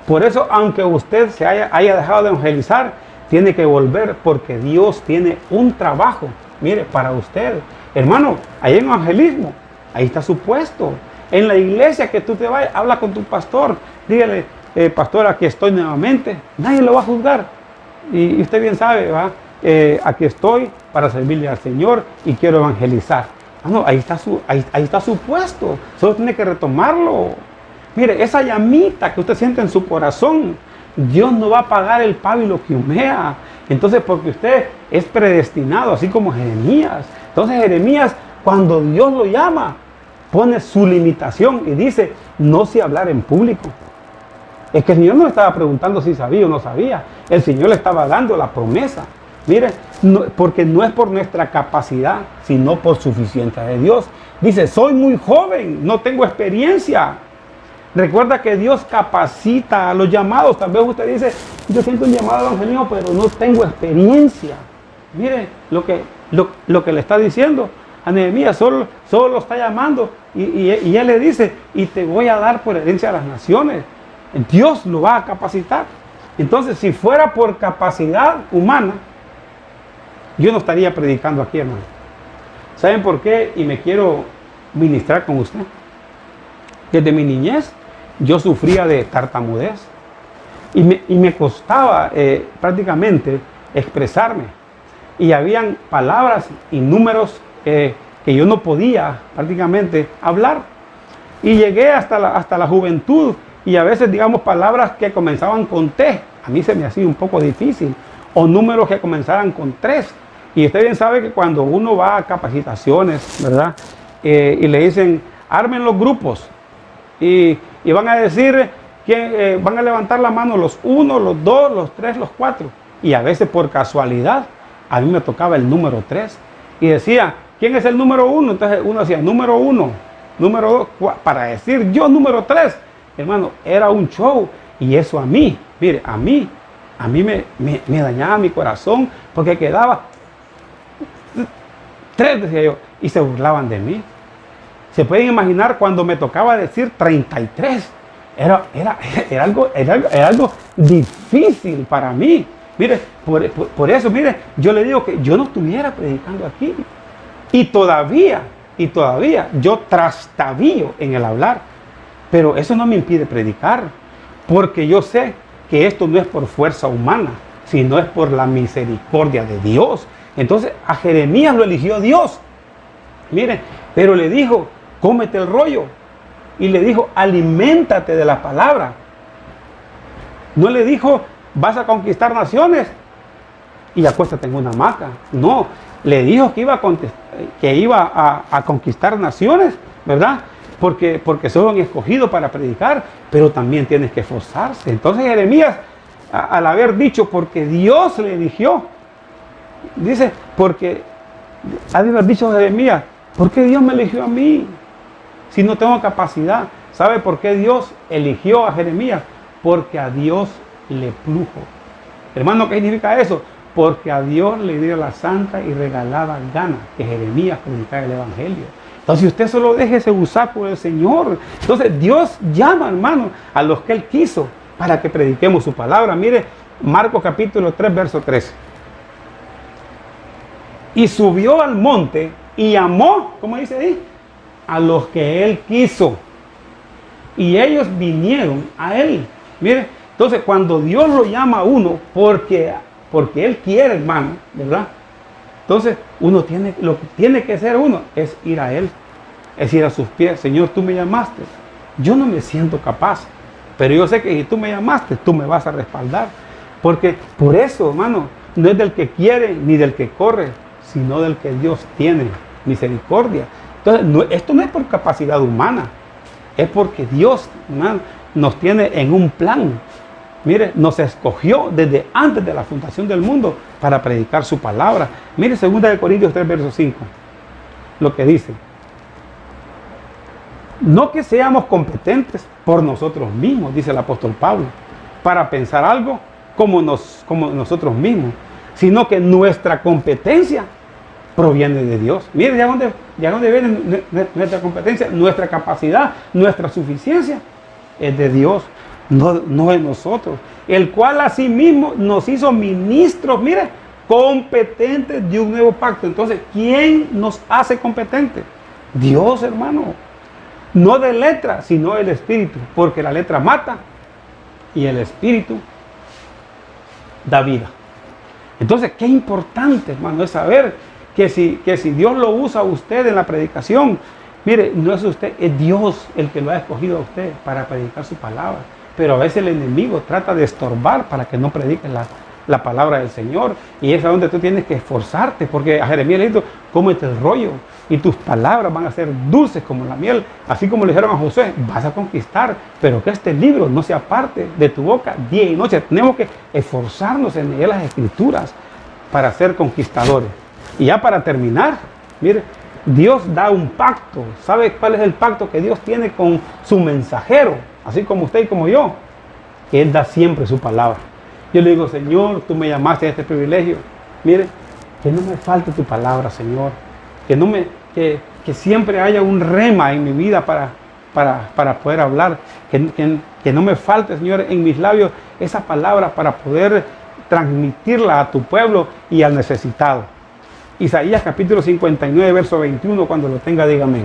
Por eso, aunque usted se haya dejado de evangelizar, tiene que volver porque Dios tiene un trabajo, mire, para usted. Hermano, ahí en evangelismo, ahí está su puesto. En la iglesia que tú te vayas, habla con tu pastor, dígale, pastor, aquí estoy nuevamente. Nadie lo va a juzgar. Y usted bien sabe, ¿va? Aquí estoy para servirle al Señor y quiero evangelizar. No, ahí está su puesto. Solo tiene que retomarlo. Mire, esa llamita que usted siente en su corazón, Dios no va a apagar el pábilo que humea. Entonces, porque usted es predestinado, así como Jeremías. Entonces, Jeremías, cuando Dios lo llama, pone su limitación y dice, no sé hablar en público. Es que el Señor no le estaba preguntando si sabía o no sabía. El Señor le estaba dando la promesa. Mire, porque no es por nuestra capacidad, sino por suficiencia de Dios. Dice, soy muy joven, no tengo experiencia. Recuerda que Dios capacita a los llamados. Tal vez usted dice, yo siento un llamado evangelio, pero no tengo experiencia. Mire lo que le está diciendo a Nehemías, solo lo está llamando. Y él le dice, y te voy a dar por herencia a las naciones. Dios lo va a capacitar. Entonces, si fuera por capacidad humana, yo no estaría predicando aquí, hermano. ¿Saben por qué? Y me quiero ministrar con usted. Desde mi niñez, yo sufría de tartamudez. Y me costaba prácticamente expresarme. Y habían palabras y números que yo no podía prácticamente hablar. Y llegué hasta la juventud. Y a veces, digamos, palabras que comenzaban con T, a mí se me hacía un poco difícil. O números que comenzaran con 3. Y usted bien sabe que cuando uno va a capacitaciones, ¿verdad? Y le dicen, armen los grupos. Y van a decir, van a levantar la mano los 1, los 2, los 3, los 4. Y a veces por casualidad, a mí me tocaba el número 3. Y decía, ¿quién es el número 1? Entonces uno decía, número 1, número 2, para decir yo número 3. Hermano, era un show. Y eso a mí, mire, a mí me dañaba mi corazón porque quedaba 3, decía yo, y se burlaban de mí. Se pueden imaginar cuando me tocaba decir 33. Era algo difícil para mí. Mire, por eso, mire, yo le digo que yo no estuviera predicando aquí. Y todavía yo trastabillo en el hablar. Pero eso no me impide predicar. Porque yo sé que esto no es por fuerza humana, sino es por la misericordia de Dios. Entonces a Jeremías lo eligió Dios. Mire, pero le dijo, cómete el rollo. Y le dijo, aliméntate de la palabra. No le dijo, vas a conquistar naciones y acuéstate en una hamaca. No, le dijo que iba a conquistar naciones, ¿verdad? Porque son escogidos para predicar, pero también tienes que esforzarse. Entonces Jeremías, al haber dicho, porque Dios le eligió, dice, porque ha de haber dicho Jeremías, ¿por qué Dios me eligió a mí? Si no tengo capacidad. ¿Sabe por qué Dios eligió a Jeremías? Porque a Dios le plujo. Hermano, ¿qué significa eso? Porque a Dios le dio la santa y regalada gana que Jeremías predicara el evangelio. Entonces usted solo déjese usar por el Señor. Entonces Dios llama, hermano, a los que Él quiso para que prediquemos su palabra. Mire, Marcos capítulo 3, verso 13. Y subió al monte y llamó, ¿cómo dice ahí? A los que Él quiso. Y ellos vinieron a Él. Mire, entonces cuando Dios lo llama a uno, porque Él quiere, hermano, ¿verdad? Entonces lo que tiene que hacer uno es ir a Él, es ir a sus pies. Señor, tú me llamaste, yo no me siento capaz, pero yo sé que si tú me llamaste, tú me vas a respaldar. Porque por eso, hermano, no es del que quiere ni del que corre, sino del que Dios tiene misericordia. Entonces, esto no es por capacidad humana, es porque Dios, hermano, nos tiene en un plan mire, nos escogió desde antes de la fundación del mundo para predicar su palabra. Mire 2 Corintios 3, verso 5, lo que dice. No que seamos competentes por nosotros mismos, dice el apóstol Pablo, para pensar algo como nosotros mismos, sino que nuestra competencia proviene de Dios. Mire, ¿de dónde viene nuestra competencia? Nuestra capacidad, nuestra suficiencia es de Dios, no de nosotros, el cual asimismo nos hizo ministros, mire, competentes de un nuevo pacto. Entonces, ¿quién nos hace competentes? Dios, hermano. No de letra, sino el Espíritu, porque la letra mata y el Espíritu da vida. Entonces, qué importante, hermano, es saber que si Dios lo usa a usted en la predicación, mire, no es usted, es Dios el que lo ha escogido a usted para predicar su palabra. Pero a veces el enemigo trata de estorbar para que no prediques la palabra del Señor. Y es a donde tú tienes que esforzarte, porque a Jeremías le dijo, cómete el rollo y tus palabras van a ser dulces como la miel. Así como le dijeron a Josué, vas a conquistar, pero que este libro no sea parte de tu boca día y noche. Tenemos que esforzarnos en leer las Escrituras para ser conquistadores. Y ya para terminar, mire, Dios da un pacto. ¿Sabe cuál es el pacto que Dios tiene con su mensajero? Así como usted y como yo, que Él da siempre su palabra. Yo le digo, Señor, tú me llamaste a este privilegio. Mire, que no me falte tu palabra, Señor. Que siempre haya un rema en mi vida para poder hablar. Que no me falte, Señor, en mis labios esa palabra para poder transmitirla a tu pueblo y al necesitado. Isaías capítulo 59, verso 21, cuando lo tenga, dígame.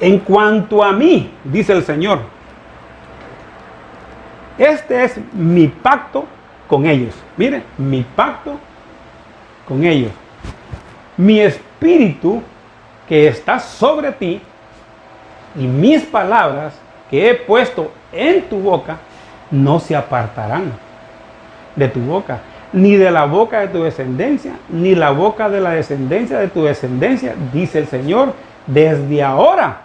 En cuanto a mí, dice el Señor, este es mi pacto con ellos. Mire, mi pacto con ellos. Mi espíritu que está sobre ti y mis palabras que he puesto en tu boca no se apartarán de tu boca, ni de la boca de tu descendencia, ni la boca de la descendencia de tu descendencia, dice el Señor, desde ahora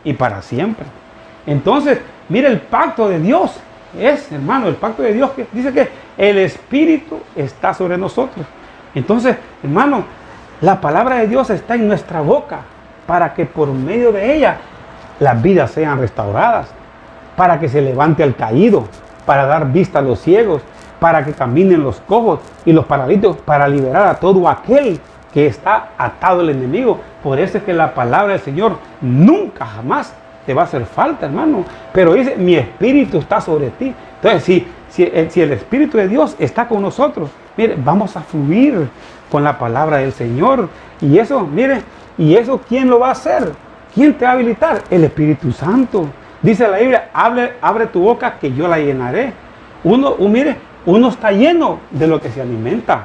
y para siempre. Entonces, mire, el pacto de Dios es, hermano, el pacto de Dios que dice que el Espíritu está sobre nosotros. Entonces, hermano, la palabra de Dios está en nuestra boca para que por medio de ella las vidas sean restauradas, para que se levante al caído, para dar vista a los ciegos, para que caminen los cojos y los paralíticos, para liberar a todo aquel que está atado al enemigo. Por eso es que la palabra del Señor nunca jamás te va a hacer falta, hermano. Pero dice, mi espíritu está sobre ti. Entonces, si el Espíritu de Dios está con nosotros, mire, vamos a fluir con la palabra del Señor. Y eso, mire, ¿y eso quién lo va a hacer? ¿Quién te va a habilitar? El Espíritu Santo. Dice la Biblia, abre tu boca que yo la llenaré. Mire, uno está lleno de lo que se alimenta.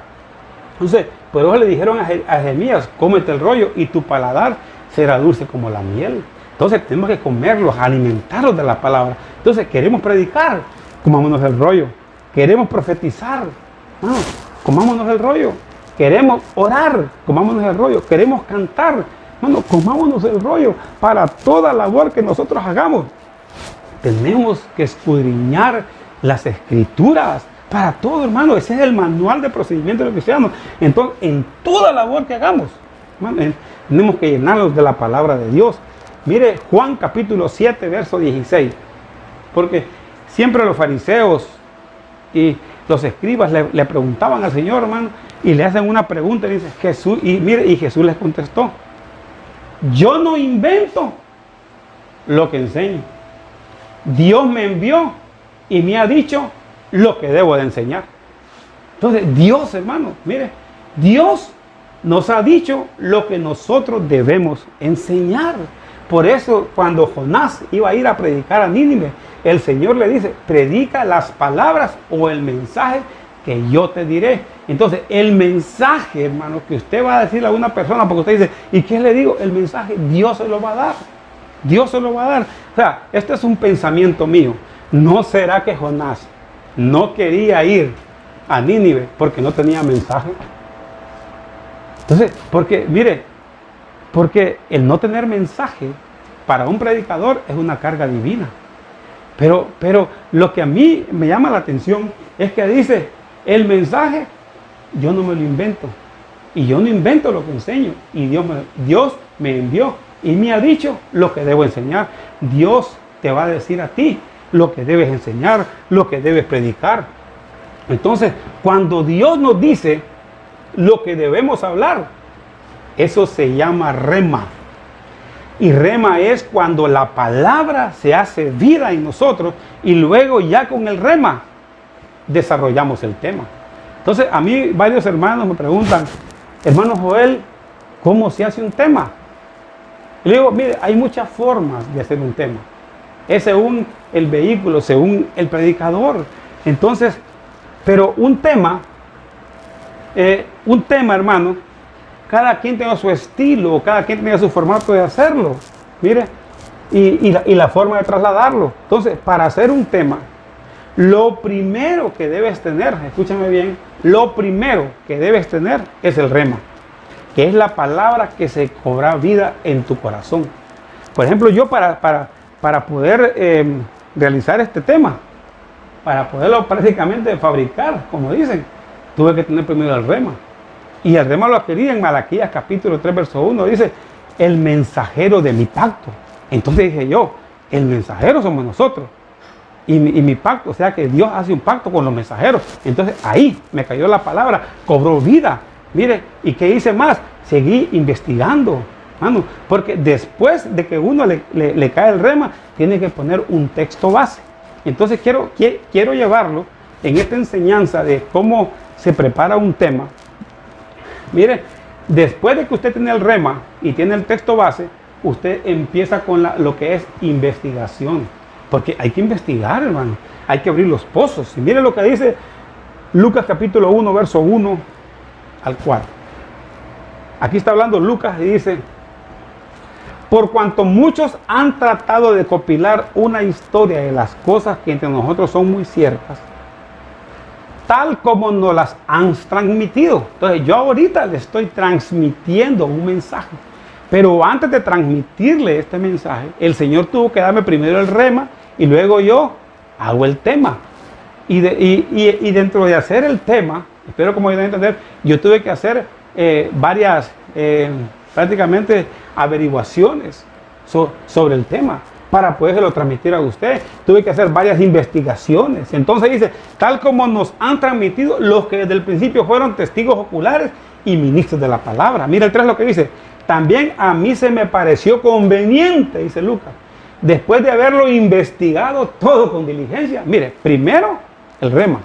Entonces, por eso le dijeron a Jeremías, cómete el rollo y tu paladar será dulce como la miel. Entonces tenemos que comerlos, alimentarlos de la palabra. Entonces queremos predicar, comámonos el rollo. Queremos profetizar, comámonos el rollo. Queremos orar, comámonos el rollo. Queremos cantar, comámonos el rollo. Para toda labor que nosotros hagamos, tenemos que escudriñar las Escrituras. Para todo, hermano, ese es el manual de procedimiento de los cristianos. Entonces, en toda labor que hagamos, hermano, tenemos que llenarnos de la palabra de Dios. Mire Juan capítulo 7, verso 16. Porque siempre los fariseos y los escribas le preguntaban al Señor, hermano, y le hacen una pregunta y dice Jesús, y Jesús les contestó, yo no invento lo que enseño. Dios me envió y me ha dicho lo que debo de enseñar. Entonces, Dios, hermano, mire, Dios nos ha dicho lo que nosotros debemos enseñar. Por eso, cuando Jonás iba a ir a predicar a Nínive, el Señor le dice, predica las palabras o el mensaje que yo te diré. Entonces, el mensaje, hermano, que usted va a decirle a una persona, porque usted dice, ¿y qué le digo? El mensaje, Dios se lo va a dar. Dios se lo va a dar. O sea, este es un pensamiento mío. ¿No será que Jonás no quería ir a Nínive porque no tenía mensaje? Entonces, porque el no tener mensaje para un predicador es una carga divina. Pero lo que a mí me llama la atención es que dice, el mensaje yo no me lo invento. Y yo no invento lo que enseño. Y Dios me envió y me ha dicho lo que debo enseñar. Dios te va a decir a ti lo que debes enseñar, lo que debes predicar. Entonces, cuando Dios nos dice lo que debemos hablar, eso se llama rema. Y rema es cuando la palabra se hace vida en nosotros y luego ya con el rema desarrollamos el tema. Entonces, a mí varios hermanos me preguntan, hermano Joel, ¿cómo se hace un tema? Y le digo, mire, hay muchas formas de hacer un tema. Es según el vehículo, según el predicador. Entonces, pero un tema, hermano, cada quien tiene su estilo, cada quien tiene su formato de hacerlo. Mire, y la forma de trasladarlo. Entonces, para hacer un tema, lo primero que debes tener, escúchame bien, lo primero que debes tener es el rema, que es la palabra que se cobra vida en tu corazón. Por ejemplo, yo para poder realizar este tema, para poderlo prácticamente fabricar, como dicen, tuve que tener primero el rema. Y el rema lo adquirí en Malaquías capítulo 3, verso 1, dice, el mensajero de mi pacto. Entonces dije yo, el mensajero somos nosotros. Y mi pacto, o sea que Dios hace un pacto con los mensajeros. Entonces ahí me cayó la palabra, cobró vida. Mire, ¿y qué hice más? Seguí investigando, hermano, porque después de que uno le cae el rema, tiene que poner un texto base. Entonces quiero llevarlo en esta enseñanza de cómo se prepara un tema. Mire, después de que usted tiene el rema y tiene el texto base, usted empieza con lo que es investigación. Porque hay que investigar, hermano. Hay que abrir los pozos. Y mire lo que dice Lucas capítulo 1, verso 1 al 4. Aquí está hablando Lucas y dice, por cuanto muchos han tratado de compilar una historia de las cosas que entre nosotros son muy ciertas, tal como nos las han transmitido. Entonces yo ahorita le estoy transmitiendo un mensaje. Pero antes de transmitirle este mensaje, el Señor tuvo que darme primero el rema y luego yo hago el tema. Y dentro de hacer el tema, espero como me a entender, yo tuve que hacer varias, prácticamente averiguaciones sobre el tema para poderlo transmitir a usted. Tuve que hacer varias investigaciones. Entonces dice, tal como nos han transmitido los que desde el principio fueron testigos oculares y ministros de la palabra. Mira el 3 lo que dice. También a mí se me pareció conveniente, dice Lucas, después de haberlo investigado todo con diligencia. Mire, primero el rema.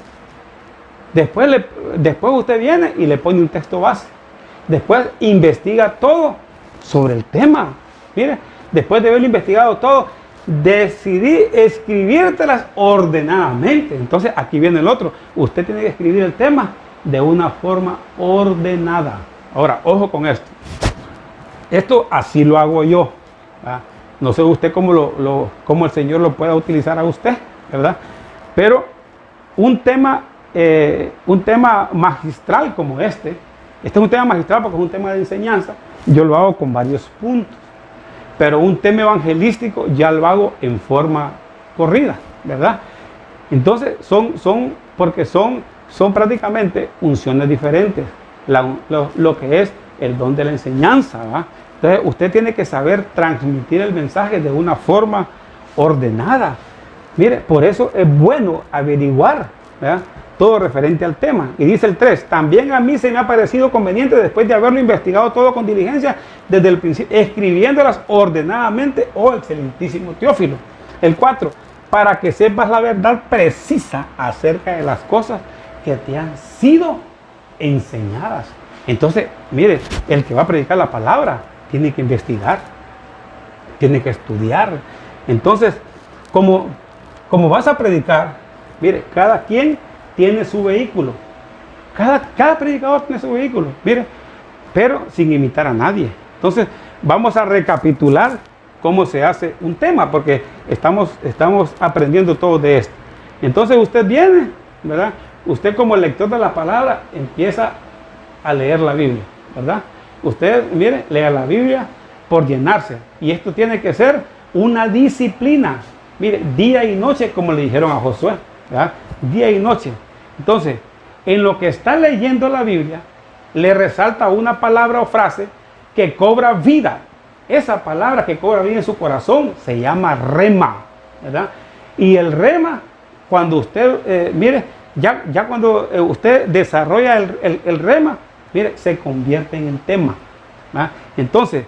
Después usted viene y le pone un texto base. Después investiga todo sobre el tema. Mire, después de haberlo investigado todo, decidí escribírtelas ordenadamente. Entonces aquí viene el otro. Usted tiene que escribir el tema de una forma ordenada. Ahora, ojo con esto. Esto así lo hago yo, ¿verdad? No sé usted cómo el Señor lo pueda utilizar a usted, ¿verdad? Pero un tema magistral como este es un tema magistral porque es un tema de enseñanza, yo lo hago con varios puntos. Pero un tema evangelístico ya lo hago en forma corrida, ¿verdad? Entonces porque son prácticamente unciones diferentes, lo que es el don de la enseñanza, ¿verdad? Entonces usted tiene que saber transmitir el mensaje de una forma ordenada. Mire, por eso es bueno averiguar, ¿verdad?, todo referente al tema. Y dice el 3, también a mí se me ha parecido conveniente, después de haberlo investigado todo con diligencia, desde el principio, escribiéndolas ordenadamente, oh excelentísimo Teófilo. El 4, para que sepas la verdad precisa acerca de las cosas que te han sido enseñadas. Entonces, mire, el que va a predicar la palabra tiene que investigar, tiene que estudiar. Entonces, como vas a predicar, mire, cada quien tiene su vehículo. Cada predicador tiene su vehículo, mire, pero sin imitar a nadie. Entonces, vamos a recapitular cómo se hace un tema, porque estamos aprendiendo todo de esto. Entonces, usted viene, ¿verdad? Usted como lector de la palabra empieza a leer la Biblia, ¿verdad? Usted, mire, lea la Biblia por llenarse. Y esto tiene que ser una disciplina. Mire, día y noche, como le dijeron a Josué, ¿verdad? Día y noche. Entonces, en lo que está leyendo la Biblia, le resalta una palabra o frase que cobra vida. Esa palabra que cobra vida en su corazón se llama rema, ¿verdad? Y el rema, cuando usted, mire, ya cuando usted desarrolla el rema, mire, se convierte en el tema, ¿verdad? Entonces,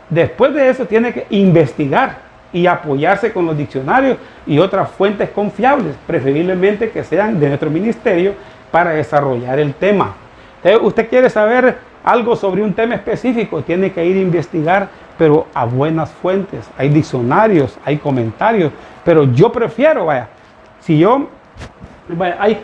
después de eso tiene que investigar y apoyarse con los diccionarios y otras fuentes confiables, preferiblemente que sean de nuestro ministerio, para desarrollar el tema. Entonces, usted quiere saber algo sobre un tema específico, tiene que ir a investigar, pero a buenas fuentes. Hay diccionarios, hay comentarios, pero yo prefiero, hay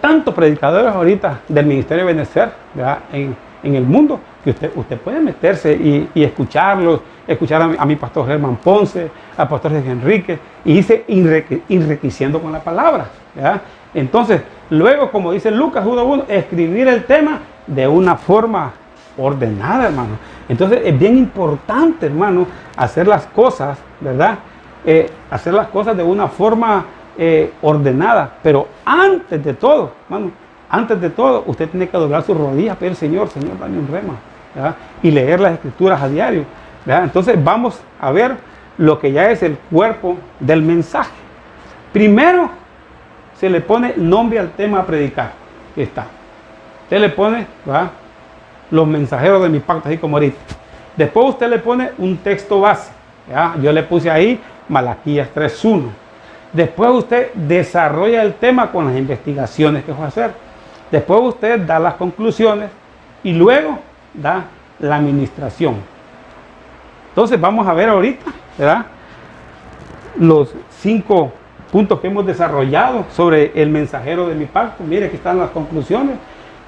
tantos predicadores ahorita del Ministerio de Benecer, ¿verdad? En el mundo, que usted puede meterse y escucharlos, escuchar a mi pastor Germán Ponce, al pastor Jorge Enrique, y irse enriqueciendo con la palabra, ¿verdad? Entonces, luego, como dice Lucas 1:1, escribir el tema de una forma ordenada, hermano. Entonces, es bien importante, hermano, hacer las cosas, ¿verdad? Hacer las cosas de una forma ordenada. Pero antes de todo, hermano, antes de todo, usted tiene que doblar sus rodillas, pedir al Señor, dame un rema, ¿verdad? Y leer las escrituras a diario, ¿verdad? Entonces, vamos a ver lo que ya es el cuerpo del mensaje. Primero, se le pone nombre al tema a predicar. Aquí está. Usted le pone, ¿verdad?, los mensajeros de mi pacto, así como ahorita. Después usted le pone un texto base, ¿verdad? Yo le puse ahí Malaquías 3:1. Después usted desarrolla el tema con las investigaciones que va a hacer. Después usted da las conclusiones y luego da la administración. Entonces vamos a ver ahorita, ¿verdad?, los 5 puntos que hemos desarrollado sobre el mensajero de mi pacto. Mire, aquí están las conclusiones.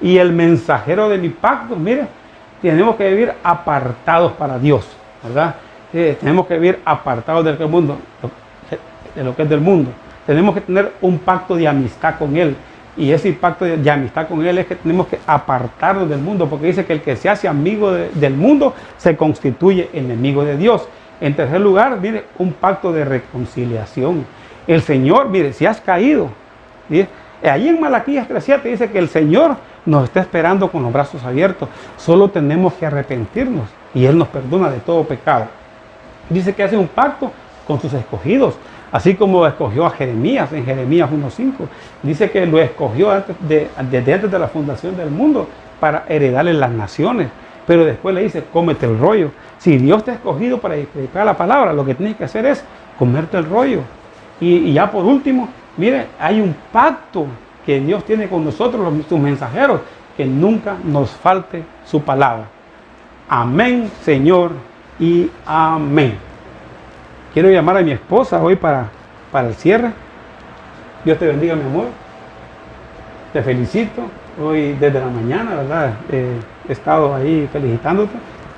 Y el mensajero de mi pacto, mire, tenemos que vivir apartados para Dios, ¿verdad? Tenemos que vivir apartados del mundo, de lo que es del mundo. Tenemos que tener un pacto de amistad con Él. Y ese pacto de amistad con Él es que tenemos que apartarnos del mundo, porque dice que el que se hace amigo del mundo se constituye enemigo de Dios. En tercer lugar, mire, un pacto de reconciliación. El Señor, mire, si has caído, ¿sí?, ahí en Malaquías 3:7 dice que el Señor nos está esperando con los brazos abiertos. Solo tenemos que arrepentirnos y Él nos perdona de todo pecado. Dice que hace un pacto con sus escogidos, así como escogió a Jeremías en Jeremías 1:5. Dice que lo escogió desde antes de la fundación del mundo para heredarle las naciones. Pero después le dice, cómete el rollo. Si Dios te ha escogido para predicar la palabra, lo que tienes que hacer es comerte el rollo. Y ya por último, mire, hay un pacto que Dios tiene con nosotros, sus mensajeros, que nunca nos falte su palabra. Amén, Señor, y amén. Quiero llamar a mi esposa hoy para el cierre. Dios te bendiga, mi amor. Te felicito. Hoy desde la mañana, ¿verdad? He estado ahí felicitándote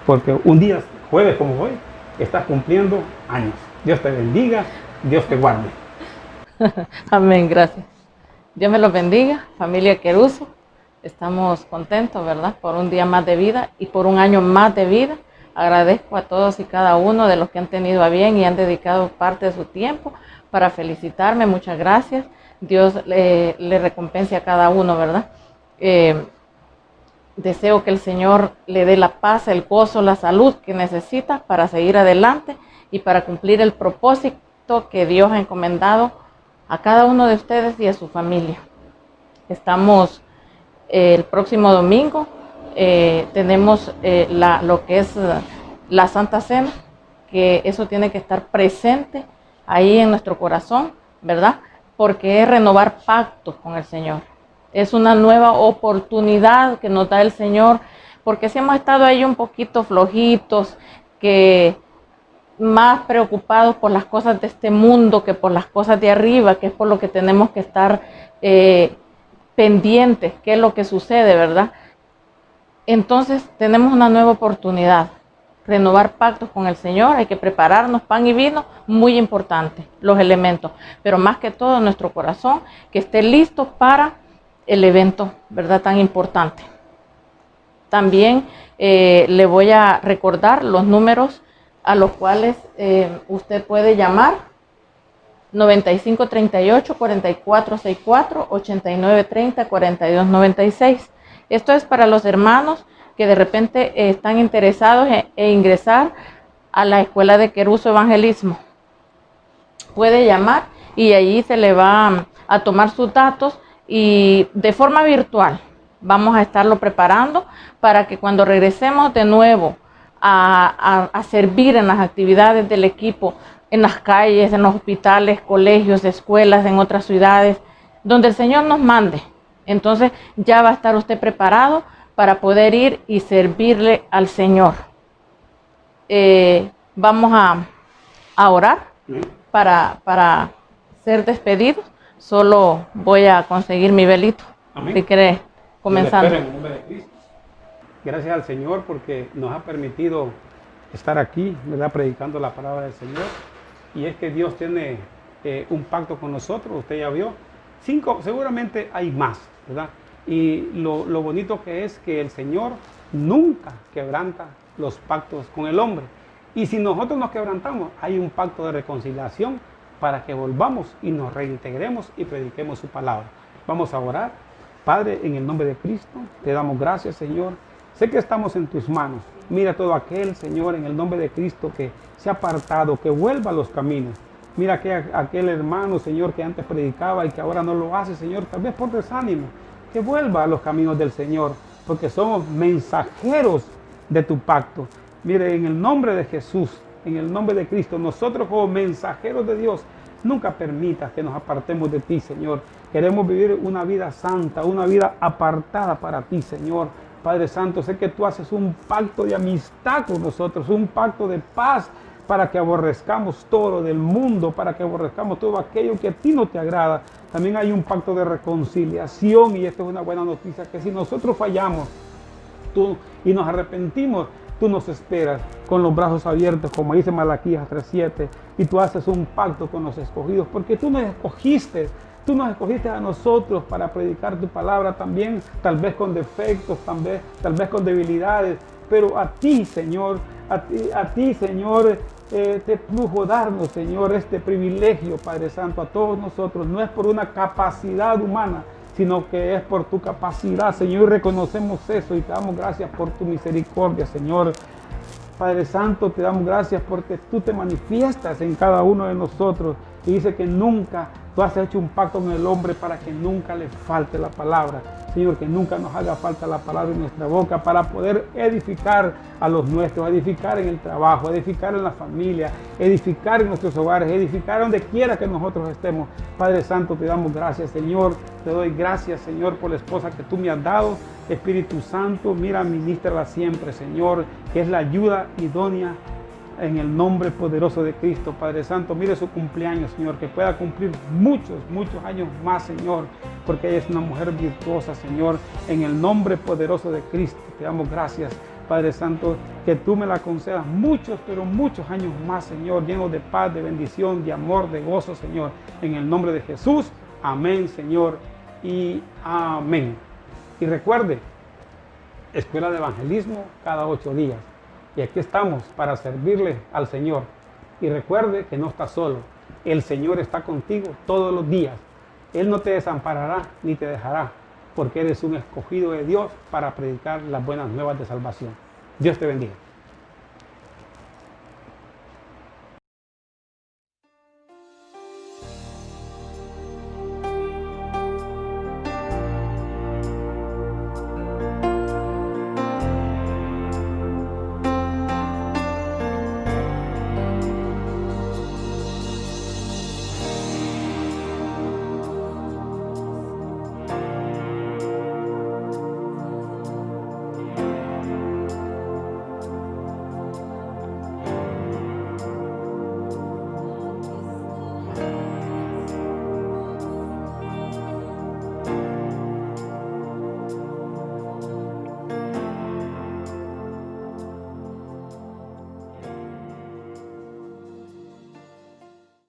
porque un día, jueves como hoy, estás cumpliendo años. Dios te bendiga, Dios te guarde. Amén, gracias. Dios me los bendiga, familia Queruso. Estamos contentos, ¿verdad?, por un día más de vida y por un año más de vida. Agradezco a todos y cada uno de los que han tenido a bien y han dedicado parte de su tiempo para felicitarme. Muchas gracias. Dios le recompense a cada uno, ¿verdad? Deseo que el Señor le dé la paz, el gozo, la salud que necesita para seguir adelante y para cumplir el propósito que Dios ha encomendado a cada uno de ustedes y a su familia. Estamos el próximo domingo, tenemos lo que es la Santa Cena, que eso tiene que estar presente ahí en nuestro corazón, ¿verdad? Porque es renovar pactos con el Señor. Es una nueva oportunidad que nos da el Señor, porque si hemos estado ahí un poquito flojitos, que más preocupados por las cosas de este mundo que por las cosas de arriba, que es por lo que tenemos que estar pendientes, qué es lo que sucede, ¿verdad? Entonces tenemos una nueva oportunidad, renovar pactos con el Señor. Hay que prepararnos, pan y vino, muy importante, los elementos, pero más que todo nuestro corazón, que esté listo para el evento, ¿verdad?, tan importante. También le voy a recordar los números a los cuales usted puede llamar 9538 4464 8930 4296. Esto es para los hermanos que de repente están interesados en ingresar a la Escuela de Queruso Evangelismo. Puede llamar y allí se le va a tomar sus datos y de forma virtual vamos a estarlo preparando para que cuando regresemos de nuevo a servir en las actividades del equipo, en las calles, en los hospitales, colegios, escuelas, en otras ciudades, donde el Señor nos mande. Entonces ya va a estar usted preparado para poder ir y servirle al Señor. Vamos a orar para ser despedidos. Solo voy a conseguir mi velito. Amén. Si quiere, comenzando. En el nombre de Cristo. Gracias al Señor porque nos ha permitido estar aquí, ¿verdad? Predicando la palabra del Señor. Y es que Dios tiene un pacto con nosotros, usted ya vio. 5, seguramente hay más, ¿verdad? Y lo bonito que es que el Señor nunca quebranta los pactos con el hombre. Y si nosotros nos quebrantamos, hay un pacto de reconciliación para que volvamos y nos reintegremos y prediquemos su palabra. Vamos a orar. Padre, en el nombre de Cristo, te damos gracias, Señor. Sé que estamos en tus manos. Mira todo aquel, Señor, en el nombre de Cristo que se ha apartado, que vuelva a los caminos. Mira aquel hermano, Señor, que antes predicaba y que ahora no lo hace, Señor, tal vez por desánimo. Que vuelva a los caminos del Señor, porque somos mensajeros de tu pacto. Mire, en el nombre de Jesús, en el nombre de Cristo, nosotros como mensajeros de Dios, nunca permitas que nos apartemos de ti, Señor. Queremos vivir una vida santa, una vida apartada para ti, Señor. Padre Santo, sé que tú haces un pacto de amistad con nosotros, un pacto de paz para que aborrezcamos todo lo del mundo, para que aborrezcamos todo aquello que a ti no te agrada. También hay un pacto de reconciliación y esto es una buena noticia, que si nosotros fallamos y nos arrepentimos, tú nos esperas con los brazos abiertos, como dice Malaquías 3:7, y tú haces un pacto con los escogidos, porque tú nos escogiste a nosotros para predicar tu palabra también, tal vez con defectos, tal vez con debilidades, pero a ti, Señor, Señor, te plugo darnos, Señor, este privilegio, Padre Santo, a todos nosotros. No es por una capacidad humana, sino que es por tu capacidad, Señor, y reconocemos eso y te damos gracias por tu misericordia, Señor. Padre Santo, te damos gracias porque tú te manifiestas en cada uno de nosotros y dice que nunca, tú has hecho un pacto con el hombre para que nunca le falte la palabra. Señor, que nunca nos haga falta la palabra en nuestra boca para poder edificar a los nuestros, edificar en el trabajo, edificar en la familia, edificar en nuestros hogares, edificar donde quiera que nosotros estemos. Padre Santo, te damos gracias, Señor. Te doy gracias, Señor, por la esposa que tú me has dado. Espíritu Santo, mira, ministrala siempre, Señor, que es la ayuda idónea en el nombre poderoso de Cristo. Padre Santo, mire su cumpleaños, Señor, que pueda cumplir muchos años más, Señor, porque ella es una mujer virtuosa, Señor, en el nombre poderoso de Cristo. Te damos gracias, Padre Santo, que tú me la concedas muchos, pero muchos años más, Señor, llenos de paz, de bendición, de amor, de gozo, Señor, en el nombre de Jesús. Amén, Señor, y amén. Y recuerde, Escuela de Evangelismo cada 8 días. Y aquí estamos para servirle al Señor. Y recuerde que no está solo. El Señor está contigo todos los días. Él no te desamparará ni te dejará, porque eres un escogido de Dios para predicar las buenas nuevas de salvación. Dios te bendiga.